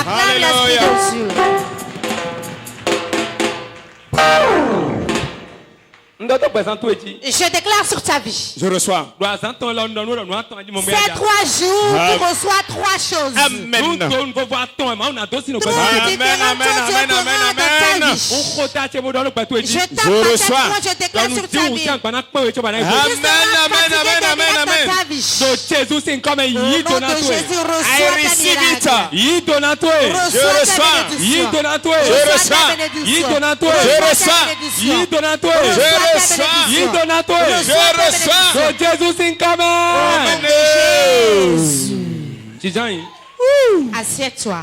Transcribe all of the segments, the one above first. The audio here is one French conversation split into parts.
Acclame l'Esprit de Dieu. Je déclare sur ta vie. Je reçois. Ces 3 jours, tu reçois 3 choses. Amen. Amen. 3 différentes choses dans ta vie. Je reçois. Je déclare sur ta vie. Amen. Jésus, au nom de Jésus, reçois ta miracle. Je reçois. Assieds-toi.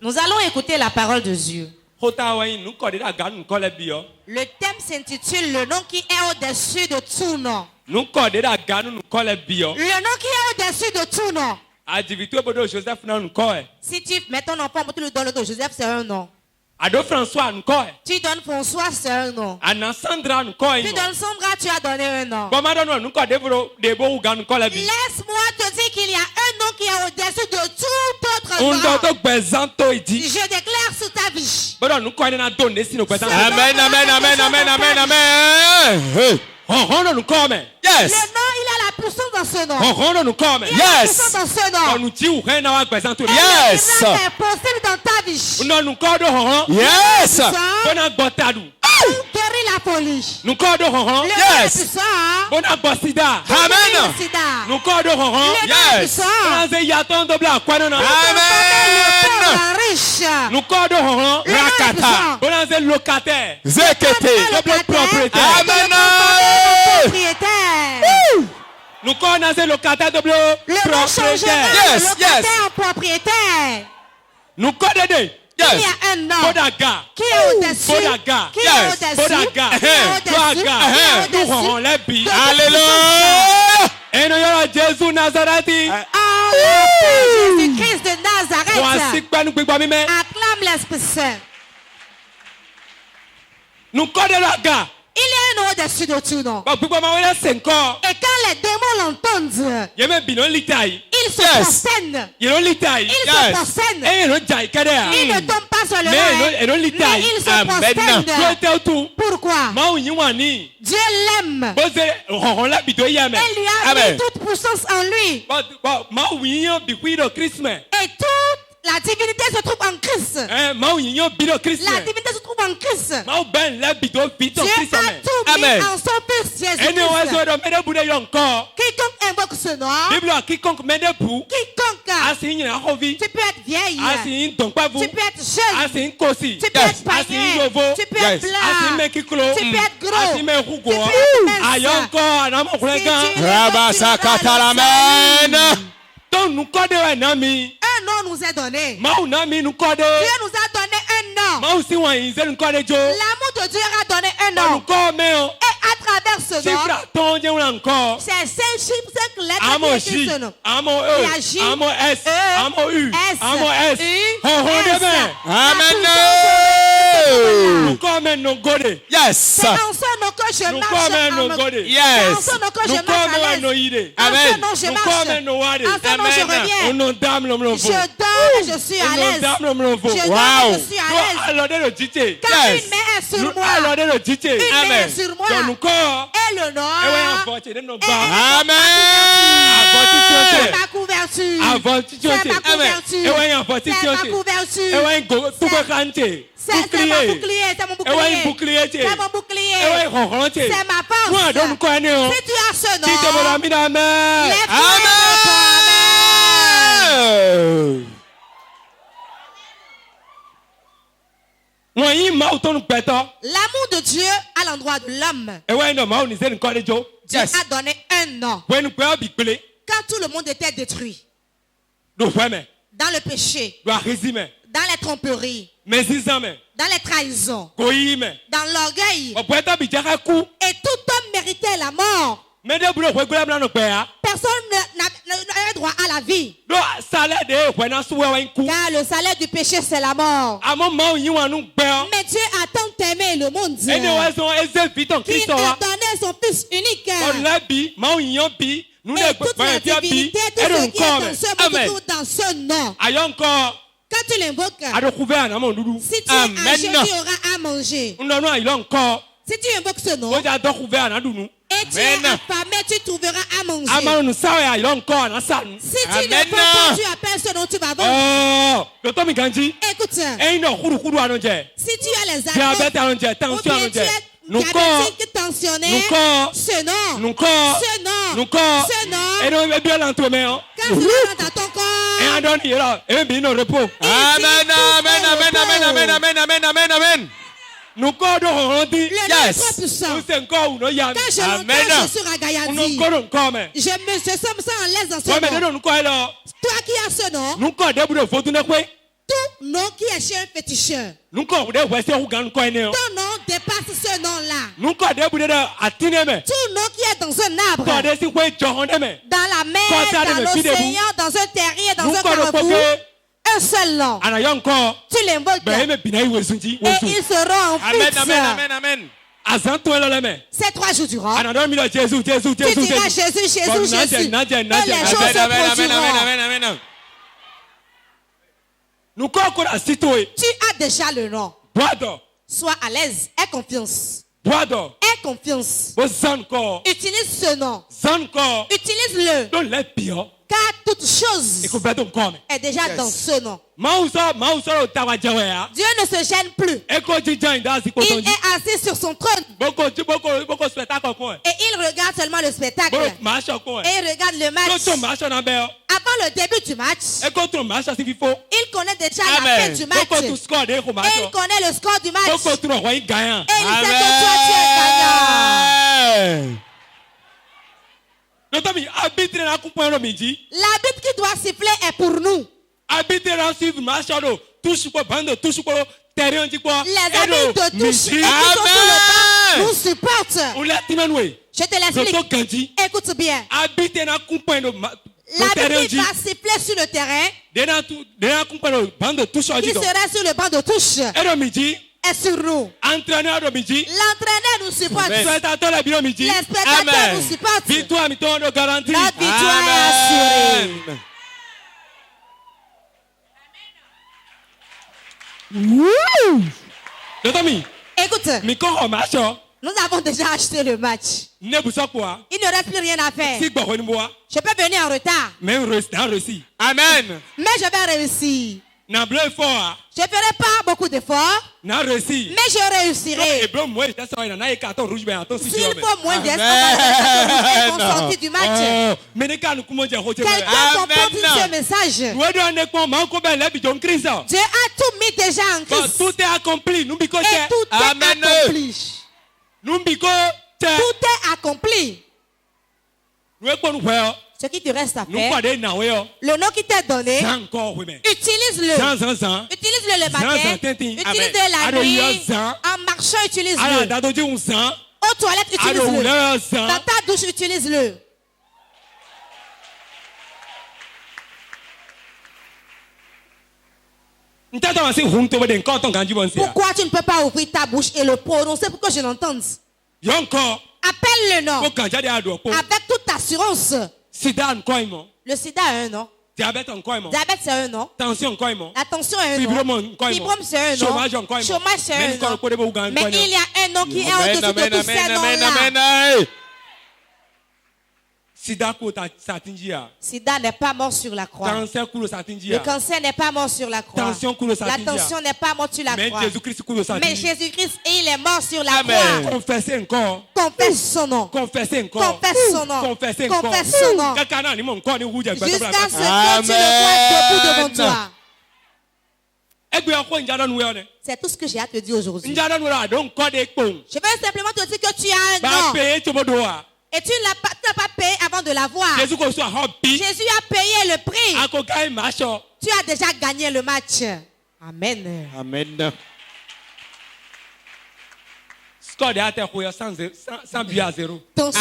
Nous allons écouter la parole de Dieu. Le thème s'intitule Le nom qui est au-dessus de tout nom. Le nom qui est au-dessus de tout nom. Si tu mets ton enfant pour tu lui donnes le nom de Joseph, c'est un nom. Tu donnes François, c'est un nom. Tu donnes Sandra, tu as donné un nom. Laisse-moi te dire qu'il y a un nom qui est au-dessus de tout autre nom. Je déclare sur ta vie. Amen, amen, amen, amen, amen, amen. Yes. Le nom, il a la puissance dans ce nom. Il a la Yes. puissance dans ce nom. Yes. C'est possible dans ta vie. Yes. Guéris la folie. Le nom est Yes. puissant. Amen. Le sida. Le nom est Yes. puissant. Amen. Le riche. Le nom est Rakata. puissant. Zekete. Propriétaire. Amen. Propriétaire. Le nom change Yes, locataire en propriétaire. Il y Yes. a un nom qui est au-dessus. Qui est Yes. au-dessus. Qui est au-dessus. Alléluia. Jésus-Christ de Nazareth. Acclame l'Esprit Saint. Il y a un nom au-dessus de tout nom. Et quand les démons l'entendent, ils se prosternent. Ils se prosternent. Ils ne tombent pas sur le main, mais ils se prosternent. Pourquoi? Dieu l'aime. Et lui a mis toute puissance en lui. Et toute la divinité se trouve en Christ. La divinité se trouve en Christ. Dieu a tout mis en son Fils Jésus-Christ. Quiconque invoque ce nom, quiconque, tu peux être vieille, tu peux être jeune, tu peux être païen, tu peux être blanc, tu peux être gros, tu peux être un nom nous est donné. Dieu nous a donné un nom. L'amour de Dieu a donné un nom. Et à travers ce nom, c'est 5 chiffres, 5 lettres qui écrivent ce nom. Il y a J, E, S, U, Amen. Yes. C'est en ce nom que je marche en mode. C'est en ce nom que je marche à l'aise. En ce nom je marche. En ce nom je reviens. Je dors et je suis à l'aise. Je dors et je suis à l'aise. Car une main est sur moi. Une main est sur moi. Et le nom Amen. c'est ma couverture. C'est ma couverture. C'est ma couverture. C'est mon bouclier. C'est mon bouclier. C'est ma force. Si tu as ce nom, l'amour de Dieu à l'endroit de l'homme. Dieu a donné un nom. Quand tout le monde était détruit dans le péché, dans les tromperies, dans les trahisons, dans l'orgueil, et tout homme méritait la mort. Personne n'a droit à la vie. Car le salaire du péché, c'est la mort. Mais Dieu a tant aimé le monde qu'il a donné son Fils unique. Et toute la divinité, tout ce qui est dans ce monde, tout dans ce nom. Quand tu l'invoques, si tu es âgé, tu auras à manger. Si tu invoques ce nom, et tu es affamé, tu trouveras à manger. Si tu ne peux pas, tu appelles ce nom, tu vas vendre. Écoute, si tu as les diabète, ou bien tu es diabétique, tensionnaire, ce nom, ce nom, quand tu rentres dans ton corps, Amen. le nom est trop puissant. Quand je l'entends, je suis ragaillardi. Je me sens à l'aise dans ce nom. Toi qui as ce nom, tout nom qui est chez un féticheur, ton nom dépasse ce nom-là. Tout nom qui est dans un arbre, dans la mer, dans l'océan, dans un terrier, dans un carrefour, un seul nom. Tu l'invoques et ils seront en fixe. Amen. C'est 3 jours durant. Tu diras Jésus. Et les choses se produiront. Tu as déjà le nom. Sois à l'aise. Aie confiance. Aie confiance. Utilise ce nom. Utilise-le. Car toute chose est déjà dans ce nom. Dieu ne se gêne plus. Il est assis sur son trône. Et il regarde seulement le spectacle. Et il regarde le match. Avant le début du match, il connaît déjà la fin du match. Et il connaît le score du match. Et il sait que toi tu es gagnant. L'arbitre qui doit siffler est pour nous. Les arbitres de touche et qui sont sur le banc nous supportent. Je te l'explique. Écoute bien. L'arbitre qui va siffler sur le terrain, qui sera sur le banc de touche, est sur nous. L'entraîneur nous supporte. Les spectateurs nous supportent. Notre victoire est assurée. Écoute, nous avons déjà acheté le match. Il ne reste plus rien à faire. Je peux venir en retard. Amen. Mais je vais réussir. Je ne ferai pas beaucoup d'efforts, mais je réussirai. S'il faut moins d'espoir, on va sortir du match. Quelqu'un comprend ce message. Dieu a tout mis déjà en Christ. Tout est accompli. Et tout est accompli. Tout est accompli. Ce qui te reste à faire, le nom qui t'est donné, utilise-le. Utilise-le le matin, utilise-le la nuit, en marchant, utilise-le. Aux toilettes, utilise-le. Dans ta douche, utilise-le. Pourquoi tu ne peux pas ouvrir ta bouche et le prononcer pour que je l'entende? Appelle le nom avec toute assurance. Le sida a un nom. Diabète c'est un nom. La tension est un nom. Fibrome c'est un nom. Chômage c'est un nom. Mais il y a un nom qui est au-dessus de tous ces noms-là. Sida n'est pas mort sur la croix. Le cancer n'est pas mort sur la croix. La tension n'est pas morte sur la croix. Mais Jésus-Christ, il est mort sur la croix. Confesse son nom. Confesse son nom. Confesse son nom. Jusqu'à ce que tu le vois debout devant toi. C'est tout ce que j'ai à te dire aujourd'hui. Je veux simplement te dire que tu as un nom. Et tu n'as pas payé avant de l'avoir. Jésus a payé le prix. Tu as déjà gagné le match. Amen. Amen. Ton le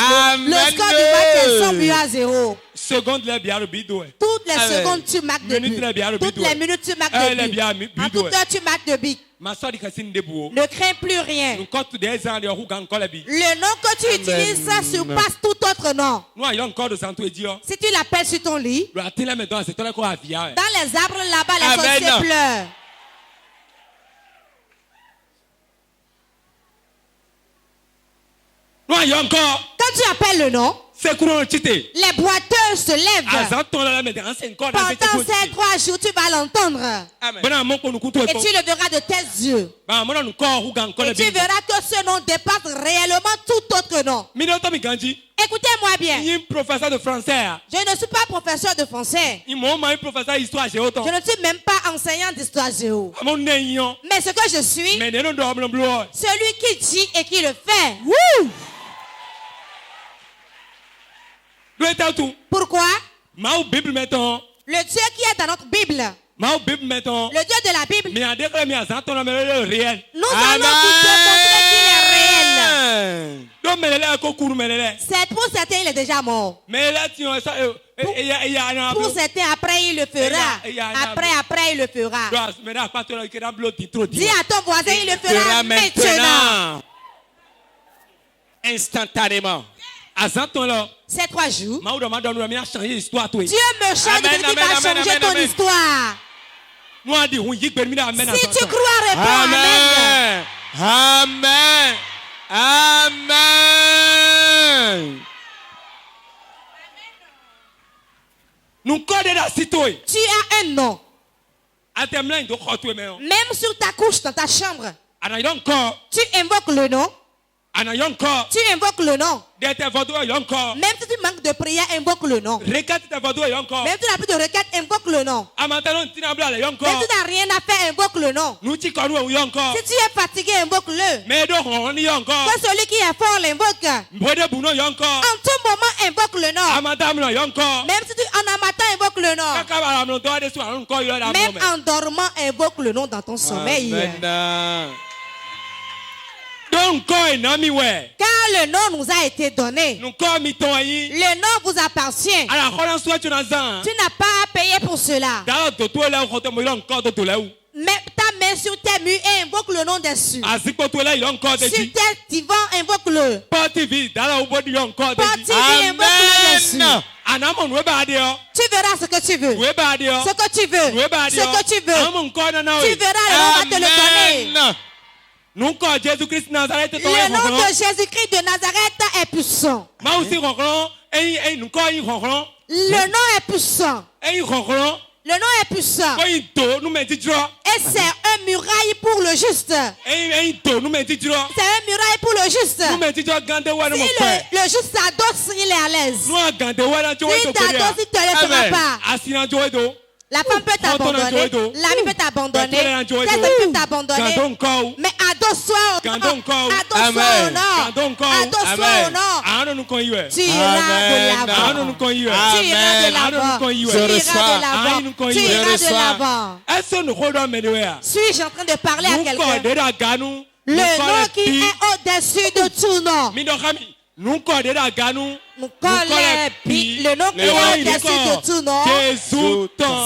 score du match est 100 buts à 0. Toutes les secondes, tu marques de but. Toutes les minutes, tu marques de but. En toute heure, tu marques de but. Ne crains plus rien. Le nom que tu utilises, ça surpasse tout autre nom. Si tu l'appelles sur ton lit, dans les arbres là-bas, les sorciers pleurent. Quand tu appelles le nom, les boiteux se lèvent. Pendant ces 3 jours, tu vas l'entendre. Et tu le verras de tes yeux. Et tu verras que ce nom dépasse réellement tout autre nom. Écoutez-moi bien. Je ne suis pas professeur de français. Je ne suis même pas enseignant d'histoire géo. Mais ce que je suis, celui qui dit et qui le fait. Wouh! Pourquoi? Le Dieu qui est dans notre Bible, le Dieu de la Bible, nous allons vous démontrer qu'il est réel. Pour certains, il est déjà mort. Pour certains, après, il le fera. Après, il le fera. Dis à ton voisin, il le fera maintenant. Instantanément. Ces 3 jours, Dieu me change, qui va changer ton histoire. Si tu crois, réponds Amen. Amen. Amen. Tu as un nom. Même sur ta couche, dans ta chambre, tu invoques le nom. Tu invoques le nom. Même si tu manques de prière, invoque le nom. Même si tu n'as plus de requête, invoque le nom. Même si tu n'as rien à faire, invoque le nom. Si tu es fatigué, invoque-le. Que celui qui est fort l'invoque. En tout moment, invoque le nom. Même si tu en amateur, invoque le nom. Même en dormant, invoque le nom dans ton sommeil. Car le nom nous a été donné. Le nom vous appartient. Tu n'as pas à payer pour cela. Mets ta main sur tes murs et invoque le nom dessus. Sur tes divans, invoque-le. Porte TV, invoque le dessus. Tu verras ce que tu veux. Ce que tu veux. Ce que tu veux. Tu verras, le nom va te le donner. Le nom de Jésus-Christ de Nazareth est puissant. Le nom est puissant. Le nom est puissant. Et c'est un muraille pour le juste. C'est un muraille pour le juste. Si le juste s'adosse, il est à l'aise. Si il t'adosse, il ne te laissera pas. La femme peut t'abandonner, l'ami peut t'abandonner, quelqu'un peut t'abandonner, mais adosse-toi au nom, adosse-toi au nom, adosse-toi au nom. Tu iras de l'avant, tu iras de l'avant, tu iras de l'avant. Suis-je en train de parler à quelqu'un? Le nom qui est au-dessus de tout nom. Le nom qui est au-dessus de tout nom,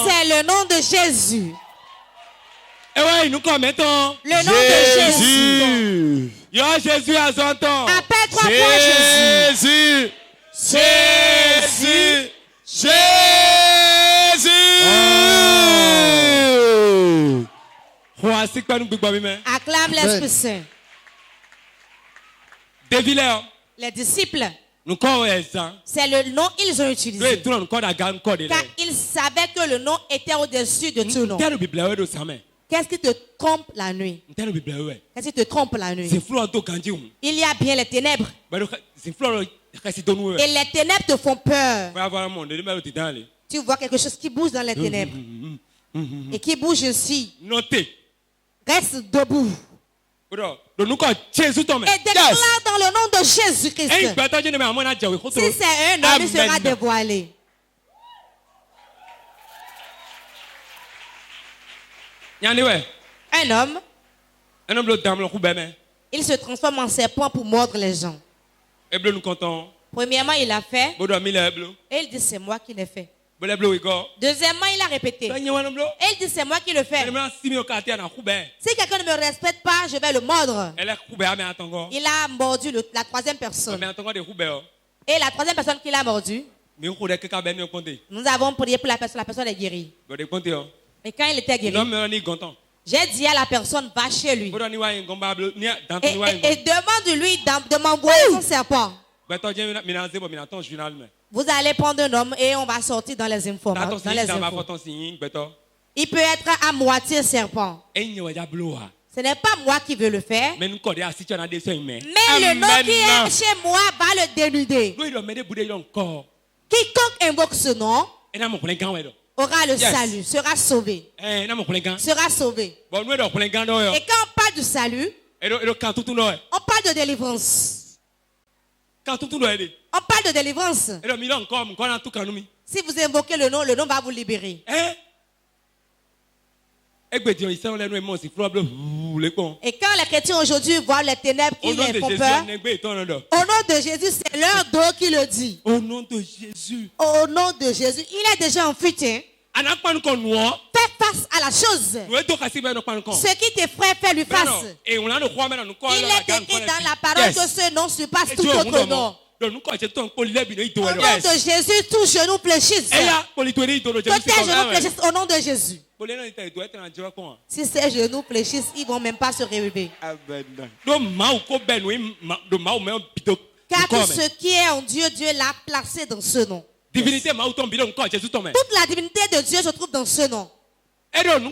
c'est le nom de Jésus. Le nom de Jésus. Appelle 3 fois Jésus. Jésus. Acclame l'Esprit Saint. Les disciples, c'est le nom qu'ils ont utilisé. Car ils savaient que le nom était au-dessus de tout nom. Qu'est-ce qui te trompe la nuit? Qu'est-ce qui te trompe la nuit? Il y a bien les ténèbres. Et les ténèbres te font peur. Tu vois quelque chose qui bouge dans les ténèbres. Et qui bouge aussi. Reste debout. Et déclare dans le nom de Jésus-Christ. Si c'est un homme, il sera dévoilé. Un homme, il se transforme en serpent pour mordre les gens. Premièrement, il a fait. Et il dit, c'est moi qui l'ai fait. Deuxièmement, il a répété. Et il dit, c'est moi qui le fais. Si quelqu'un ne me respecte pas, je vais le mordre. Il a mordu la troisième personne. Et la troisième personne qu'il a mordu, nous avons prié pour la personne est guérie. Et quand il était guéri, j'ai dit à la personne, va chez lui. Et demande-lui de m'envoyer son serpent. Vous allez prendre un homme et on va sortir dans les informations. Il peut être à moitié serpent. Ce n'est pas moi qui veux le faire. Mais le nom qui est chez moi va le dénuder. Quiconque invoque ce nom aura le salut, sera sauvé. Sera sauvé. Et quand on parle du salut, on parle de délivrance. On parle de délivrance. Si vous invoquez le nom va vous libérer. Et quand les chrétiens aujourd'hui voient les ténèbres qui les font peur, au nom de Jésus, c'est leur dos qui le dit. Au nom de Jésus. Au nom de Jésus. Il est déjà enfuté. Fais face à la chose. Ce qui t'effraie, fais-lui face. Il est écrit dans la parole que ce nom surpasse tout autre nom. Au nom de Jésus, tous genoux fléchissent. Que tes genoux fléchissent au nom de Jésus. Si ces genoux fléchissent, ils ne vont même pas se réveiller. Car tout ce qui est en Dieu, Dieu l'a placé dans ce nom. Toute la divinité de Dieu se trouve dans ce nom. Dans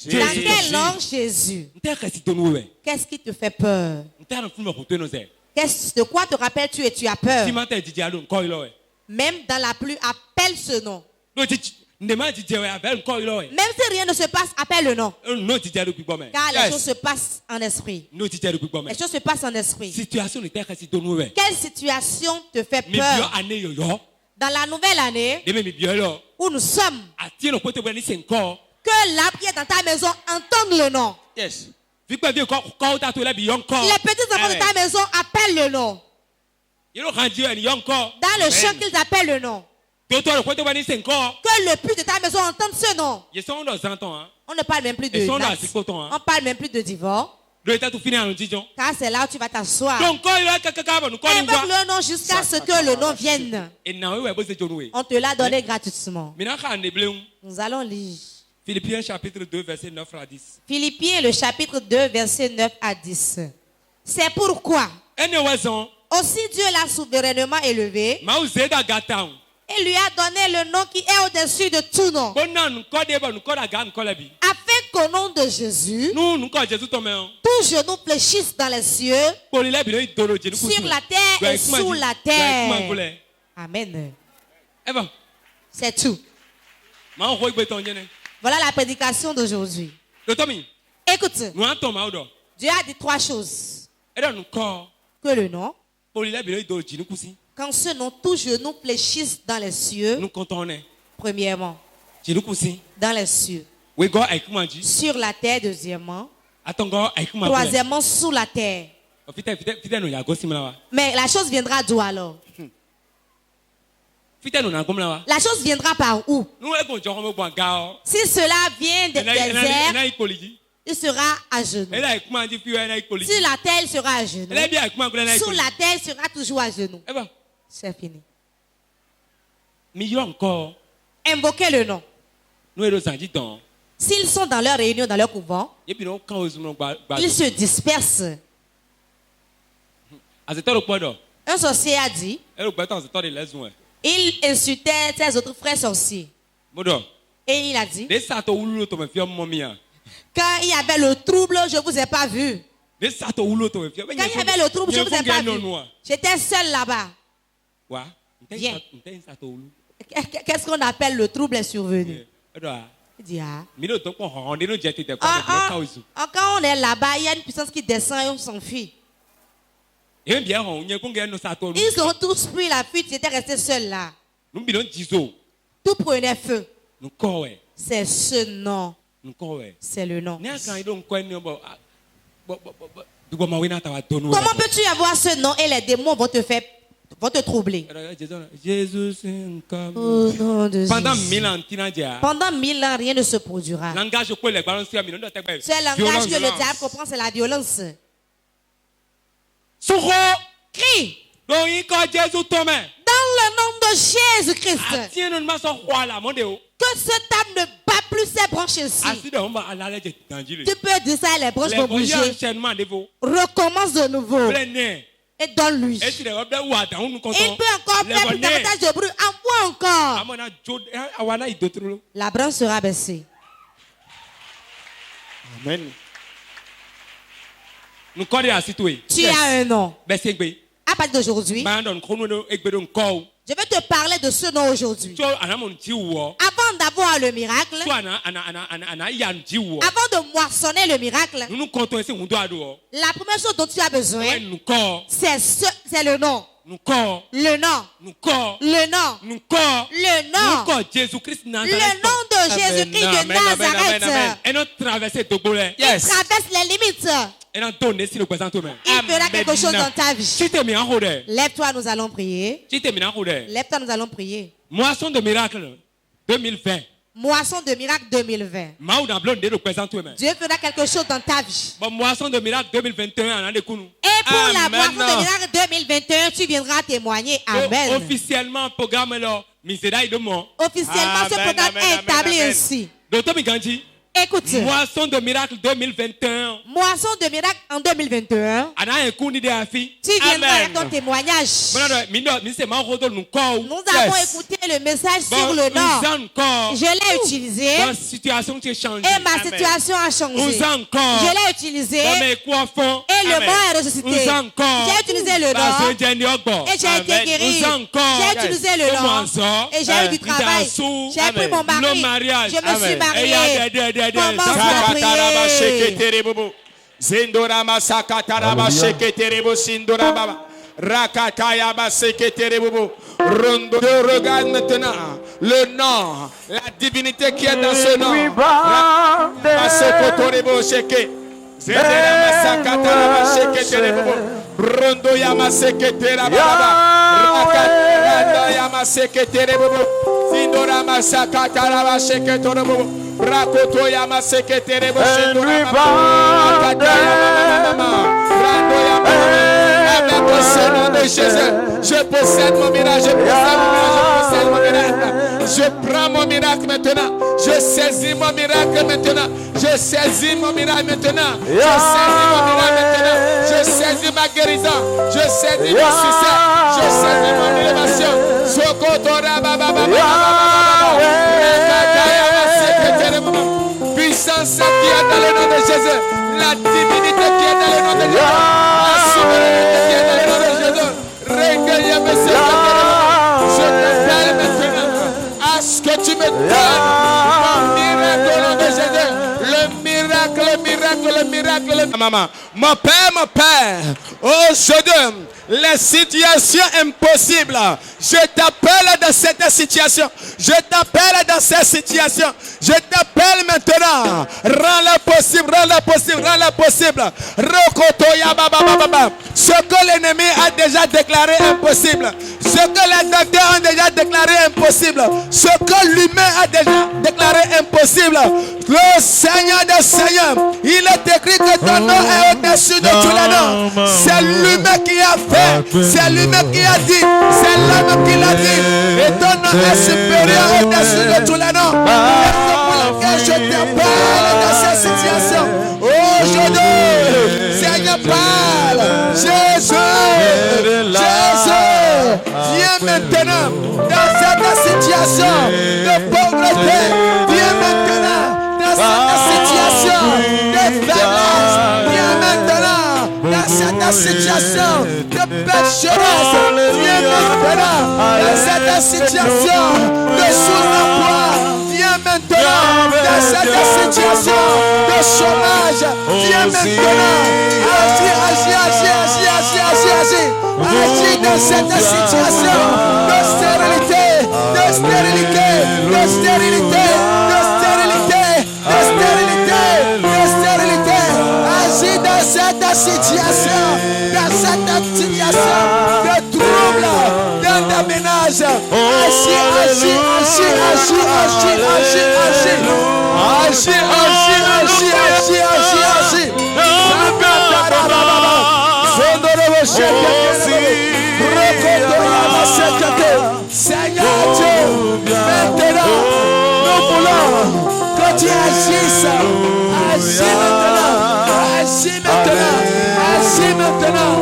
quel nom? Jésus. Qu'est-ce qui te fait peur? De quoi te rappelles-tu et tu as peur? Même dans la pluie, appelle ce nom. Même si rien ne se passe, appelle le nom. Car les choses se passent en esprit. Les choses se passent en esprit. Quelle situation te fait peur? Dans la nouvelle année où nous sommes, que l'arbre qui est dans ta maison entende le nom. Yes. Les petits enfants de ta maison appellent le nom. Dans le chant qu'ils appellent le nom. Que le puits de ta maison entende ce nom. On ne parle même plus de natte. On parle même plus de divorce. Car c'est là où tu vas t'asseoir. Invoque le nom jusqu'à ce que le nom vienne. On te l'a donné gratuitement. Nous allons lire. Philippiens chapitre 2 verset 9 à 10. Philippiens le chapitre 2 verset 9 à 10. C'est pourquoi aussi Dieu l'a souverainement élevé et lui a donné le nom qui est au-dessus de tout nom. Afin qu'au nom de Jésus, tous genoux fléchissent dans les cieux, sur la terre et sous la terre. Amen. C'est tout. Voilà la prédication d'aujourd'hui. Écoute, Dieu a dit 3 choses. Que le nom, quand ce nom, tous genoux fléchissent dans les cieux. Premièrement, dans les cieux. Sur la terre, deuxièmement. Troisièmement, sous la terre. Mais la chose viendra d'où alors? La chose viendra par où? Si cela vient des airs, il sera à genoux. Sur la terre, il sera à genoux. Sous la terre, il sera toujours à genoux. C'est fini. Invoquez le nom. S'ils sont dans leur réunion, dans leur couvent, ils se dispersent. Un sorcier a dit, il insultait ses autres frères sorciers. Et il a dit, quand il y avait le trouble, je ne vous ai pas vu. Quand il y avait le trouble, je ne vous ai pas vu. J'étais seul là-bas. Viens. Qu'est-ce qu'on appelle le trouble est survenu? Il dit, quand on est là-bas, il y a une puissance qui descend et on s'enfuit. Ils ont tous pris la fuite, ils étaient restés seuls là. Tout prenait feu. C'est ce nom. C'est le nom. Comment peux-tu avoir ce nom et les démons vont te faire vont te troubler. Oh, non, pendant 1000 ans, rien ne se produira. C'est langage que le diable comprend, c'est la violence. Crie. Dans le nom de Jésus-Christ. Que cette âme ne bat plus ses branches ainsi. Tu peux dire ça, les branches vont bouger. Recommence de nouveau. Et donne-lui. Il peut encore faire plus davantage de bruit. Envoie encore. La branche sera baissée. Amen. Tu as un nom. À partir d'aujourd'hui, je vais te parler de ce nom aujourd'hui. Avant d'avoir le miracle, avant de moissonner le miracle, la première chose dont tu as besoin, c'est le nom. Le nom. Le nom. Le nom. Le nom de Jésus-Christ de Nazareth. Il traverse les limites. Il fera quelque chose dans ta vie. Lève-toi, nous allons prier. Lève-toi, nous allons prier. Moisson de miracle 2020. Moisson de miracle 2020. Dieu fera quelque chose dans ta vie. Moisson de miracle 2021. Et pour la moisson de miracle 2021, tu viendras témoigner. Amen. Officiellement, programme Officiellement, ce programme est établi ainsi. Écoute. Moisson de miracle 2021. Moisson de miracle en 2021. Tu viendras avec ton témoignage. Nous avons écouté le message sur le nom. Je l'ai utilisé. Et ma situation a changé. Je l'ai utilisé. Et le mort est ressuscité. J'ai utilisé le nom. Et j'ai été guéri. J'ai utilisé le nom. Et j'ai eu du travail. J'ai pris mon mari. Je me suis marié. Sakataraba sheketere bobo. Zindorama sakataraba sheketere bo sindorama. Rakataya ba sheketere bobo. Rondo, regarde maintenant le nom, la divinité qui est dans ce nom. Masekotore bo sheke. Zindorama sakataraba sheketere bobo. Rondo yama sheketere baba. Rakataya yama sheketere bobo. Zindorama sakataraba sheketere bobo. Rakoto yama seketere bo shindora mama. Avec le nom de Jésus, je possède mon miracle, je prends mon miracle maintenant. Je saisis mon miracle maintenant. Je saisis mon miracle maintenant. Je saisis ma guérison. Je saisis mon succès. Je saisis mon élévation. Sokotora baba baba. Puissance qui est dans le nom de Jésus, la divinité qui est dans le nom de Jésus, la souveraineté qui est dans le nom de Jésus. Recueillez mes sécurités. Je t'appelle maintenant à ce que tu me donnes mon miracle au nom de Jésus. Le miracle. Maman, mon père, aujourd'hui, les situations impossibles, je t'appelle dans cette situation. Je t'appelle dans cette situation. Je t'appelle maintenant. Rends-la possible. Ce que l'ennemi a déjà déclaré impossible. Ce que les docteurs ont déjà déclaré impossible. Ce que l'humain a déjà déclaré impossible. Le Seigneur des Seigneurs, il est écrit que ton nom est au-dessus de tous les noms. C'est l'humain qui a fait. C'est lui-même qui a dit. C'est l'homme qui l'a dit. Et ton nom est supérieur au-dessus de tous les noms. Et je t'appelle dans cette situation. Aujourd'hui, Seigneur parle. Jésus, viens maintenant dans cette situation de pauvreté. Viens maintenant dans cette situation de faiblesse. Viens maintenant dans cette situation de pécheresse. Viens maintenant dans cette situation de sous-emploi. Viens maintenant dans cette situation de chômage. Viens maintenant. Agis dans cette situation de stérilité. Agis dans cette ta situation, dans cette situation de trouble, dans ta ménage. Agis, agis, agis, agis, agis, agis, agis. Agis, agis, agis, agis, agis, agis. Seigneur Dieu, maintenant, nous voulons que tu agisses. Agis maintenant, agis maintenant, agis maintenant,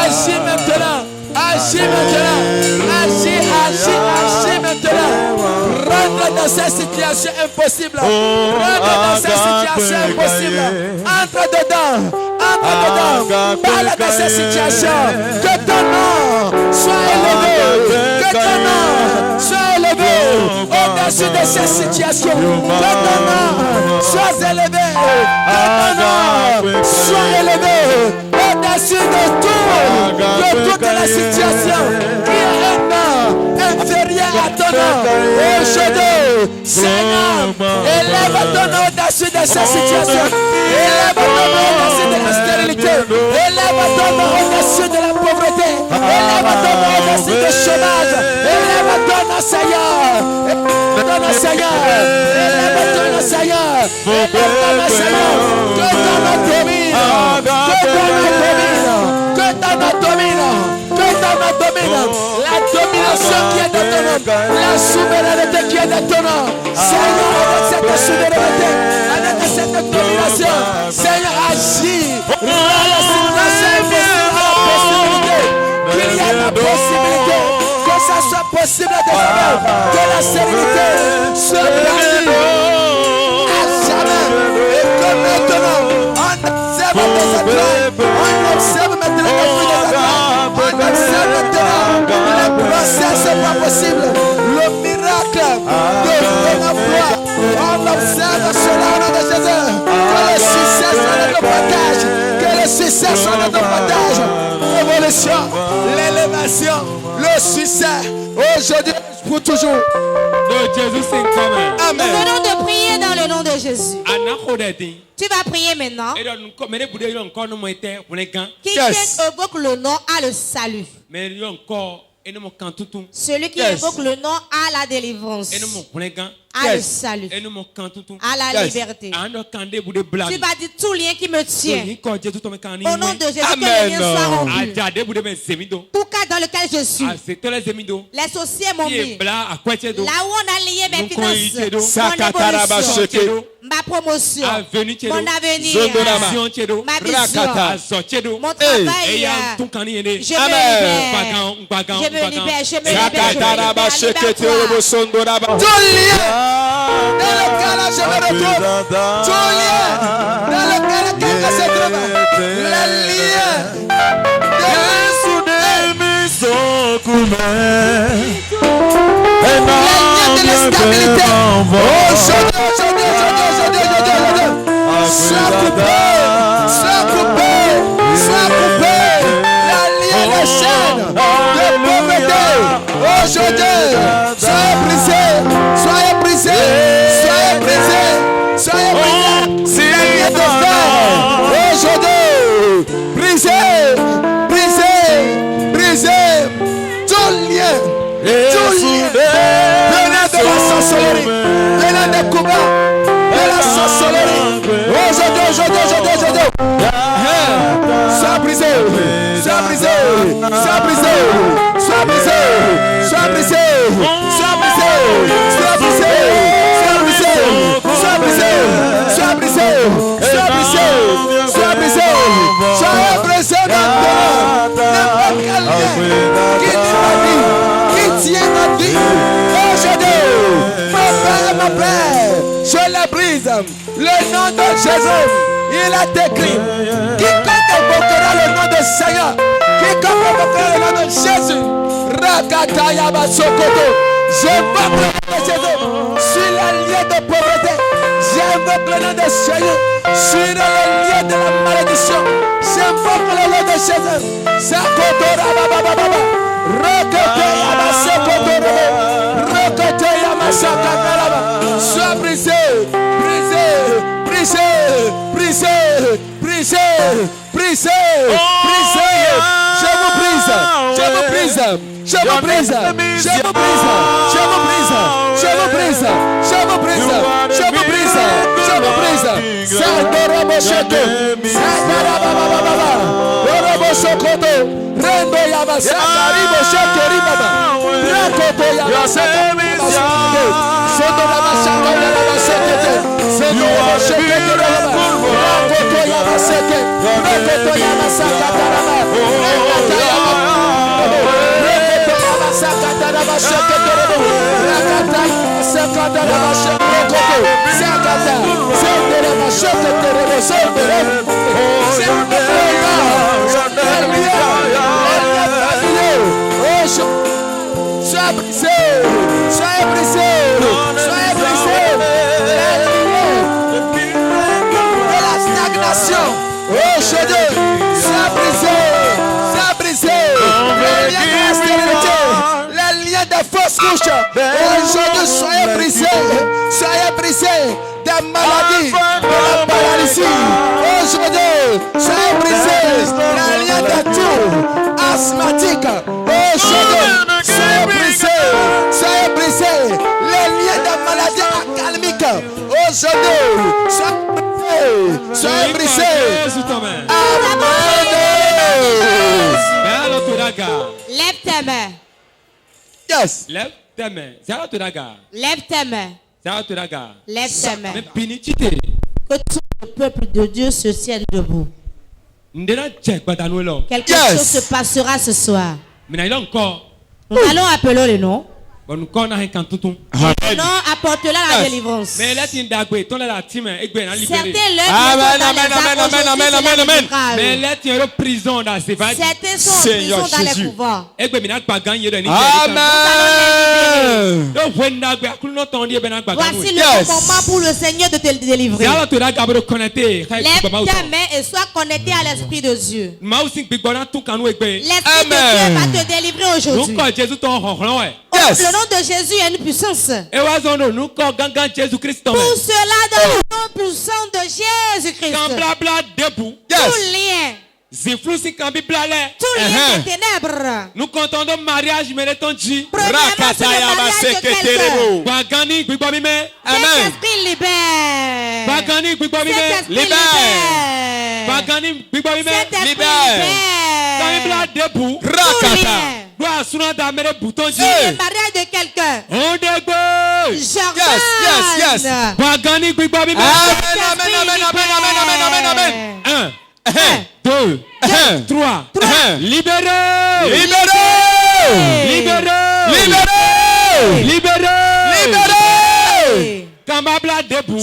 agis maintenant, agis maintenant, agis, agis, agis maintenant. Rentre dans cette situation impossible. Rentre dans cette situation impossible. Entre dedans. Parle de cette situation. Que ton nom soit élevé. Que ton nom soit élevé au-dessus de cette situation. Que ton nom soit élevé. Que ton nom soit élevé au-dessus de toute la situation qui est inférieure à ton nom. Aujourd'hui, Seigneur, élève ton nom au-dessus de cette situation. Élève ton nom au-dessus de la stérilité. Élève ton nom au-dessus de la pauvreté. Élève ton nom au-dessus du chômage. Élève ton nom, Seigneur. Élève ton nom, Seigneur. Élève ton nom, Seigneur. Élève ton nom, Seigneur. Que ton nom domine. Que ton nom domine. Que ton nom domine. Que ton nom domine. La domination qui est de ton nom. La souveraineté qui est de ton nom. Seigneur, avec cette souveraineté, avec cette domination, Seigneur, agis. Rends la situation impossible à la possibilité. Qu'il y ait la possibilité que ça soit possible de faire. Que la sérénité se bâtit à jamais. Et que maintenant, on observe des attaques. On observe maintenant les fruits des attaques. On observe maintenant le procès, c'est pas possible. Le miracle de l'emploi. On observe cela au nom de Jésus. Que le succès soit notre partage. Que le succès soit notre partage. L'évolution, l'élévation, le succès. Aujourd'hui, pour toujours. Amen. Nous venons de prier dans le nom de Jésus. Tu vas prier maintenant. Quiconque évoque le nom a le salut. Celui qui évoque le nom a la délivrance, a le salut, a la liberté. Tu vas dire tout lien qui me tient. Au nom de Jésus, que le lien soit rompu. Tout cas dans lequel je suis, les sorciers m'ont mis. Là où on a lié mes finances, mon évolution, ma promotion, mon avenir, ma vision, mon travail. Je me libère, je me libère. Tout lien dans lequel je me retrouve, tout lien dans lequel quelqu'un se trouve, le lien de l'instabilité. Aujourd'hui, sois coupé, sois coupé, sois coupé. La lien de chaîne de pauvreté. Aujourd'hui, soyez brisé, soyez brisé, soyez brisé, soyez brisé. La lien de fer. Aujourd'hui, brisé, brisé, brisé. Tout lien, tout lien. Venez de la sorcellerie, venez de Cuba, de la sorcellerie. Aujourd'hui. Sois brisé, sois brisé, sois brisé, sois brisé, sois brisé, sois brisé, sois brisé, sois brisé, sois brisé, sois brisé, sois brisé, sois brisé, sois brisé maintenant. N'importe quel lien qui dit ma vie, qui tient ma vie. Aujourd'hui, mon père, je la brise. Le nom de Jésus, il a écrit. Quiconque invoquera le nom de Seigneur, quiconque invoquera le nom de Jésus, Rakataya Basokoto, j'invoque le nom de Jésus sur le lien de pauvreté. J'invoque le nom de Seigneur sur le lien de la malédiction. J'invoque le nom de Jésus. Sakotora Baba, Rakataya Basokoto, Rakataya Masakakaraba. Sois brisé, brisé, brisé, brisé, brisé. brisé. Brisé. Brisé. Je vous brise. Je vous brise. Je vous brise. Je vous brise. Je vous brise. Je vous brise. Je vous brise. Je vous brise. Je vous brise. Sandorobo Shoko. Sandarababa. Orobo Shokoto. Rendo Yabasaka. Ribo Shokeri Baba. Rakoto Yabasaka. Sondo Yabasaka. Yabasaka. Sendo Yabasaka. Rakoto Yabasaka. Rakoto Yabasaka. Soyez brisé, soyez brisé, soyez brisé. De la stagnation, oh Dieu, soyez brisé, soyez brisé. Les liens de la stérilité, les liens de fausses couches, aujourd'hui soyez brisés, soyez brisés. Des maladies, de la paralysie, aujourd'hui soyez brisés. Les liens de tout, asthmatique, aujourd'hui soyez brisés, soyez brisés. Les liens de maladies acalmiques, aujourd'hui soyez brisés. Amen. Lève tes mains. Yes. Lève tes mains. Lève tes mains. Lève tes mains. Que tout le peuple de Dieu se tienne debout. Quelque chose se passera ce soir. Nous allons appeler le nom. Le nom apportera la délivrance. Certains Certains sont en prison dans les couvents. Voici le moment pour le Seigneur de te délivrer. Lève ta main et sois connecté à l'Esprit de Dieu. L'Esprit de Dieu va te délivrer aujourd'hui. Le nom de Jésus a une puissance. Pour cela, dans le nom puissant de Jésus-Christ, tout lien, tout lien des ténèbres, nous comptons de mariage, mais les temps dit, Saint-Esprit libère. Le mariage de quelqu'un. Jordan. Yes. Amen. 1, 2, 3. Libéré. Kambabla debout.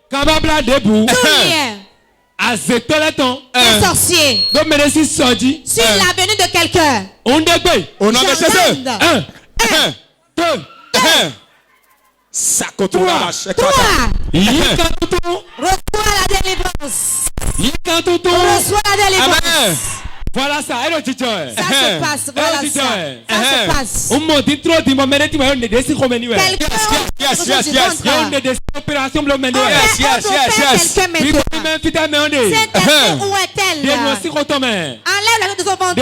Kambabla debout. Les sorciers. Sur la venue de quelqu'un. Au nom de Jésus. 1, 2, 3. Reçois la délivrance. Reçois la délivrance. Voilà ça, ça se passe, voilà ça se passe. Opération Où est-elle? Enlève la de son ventre.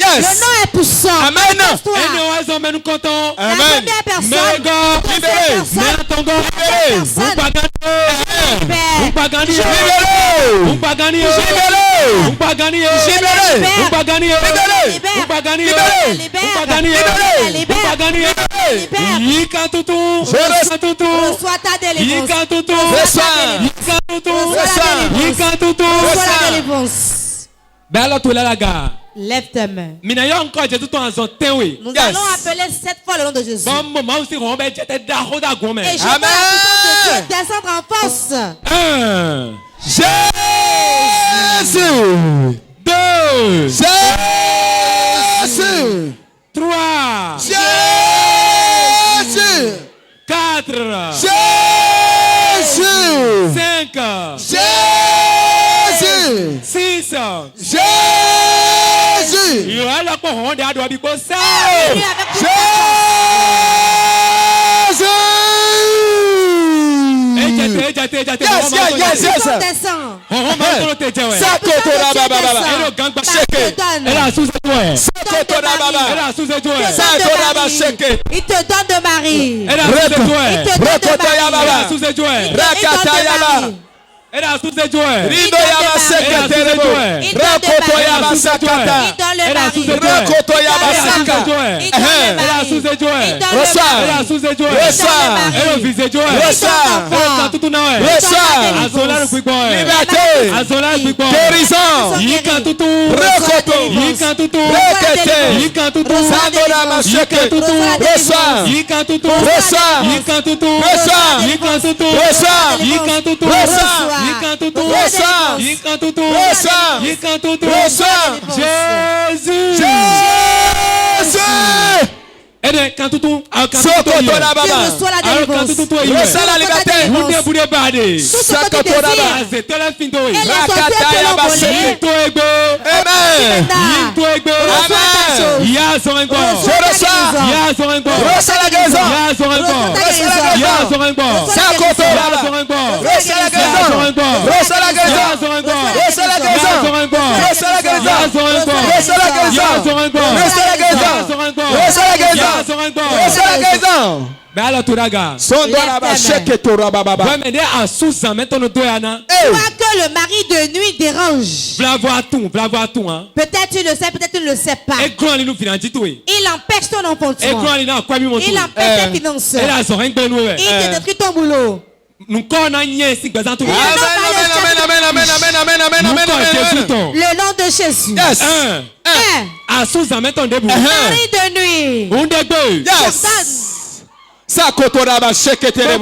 Le nom est puissant. Amen. La première personne. Reçois ta délivrance. Lève tes mains. Nous allons appeler 7 fois le nom de Jésus. Et je vais descendre en force. 1. Jésus. 2. 2. Jésus. 3. Jésus. 4. Jésus. 5. Jésus. 6. Jésus. Il y aura la couronne de Adobe Bossa. Jésus. Yes. Il te donne de mari. Il te Jésus. Et quand tout reçois la délivrance. Reçois la liberté. Mais alors tu regardes. Tu vois que le mari de nuit dérange. Peut-être tu le sais, peut-être tu ne le sais pas. Il empêche ton enfantement. Il empêche tes finances. Il te détruit ton boulot. Amen. Le nom de Jésus. Yes. Mari de nuit. Yes. Sakotoraba sheketere.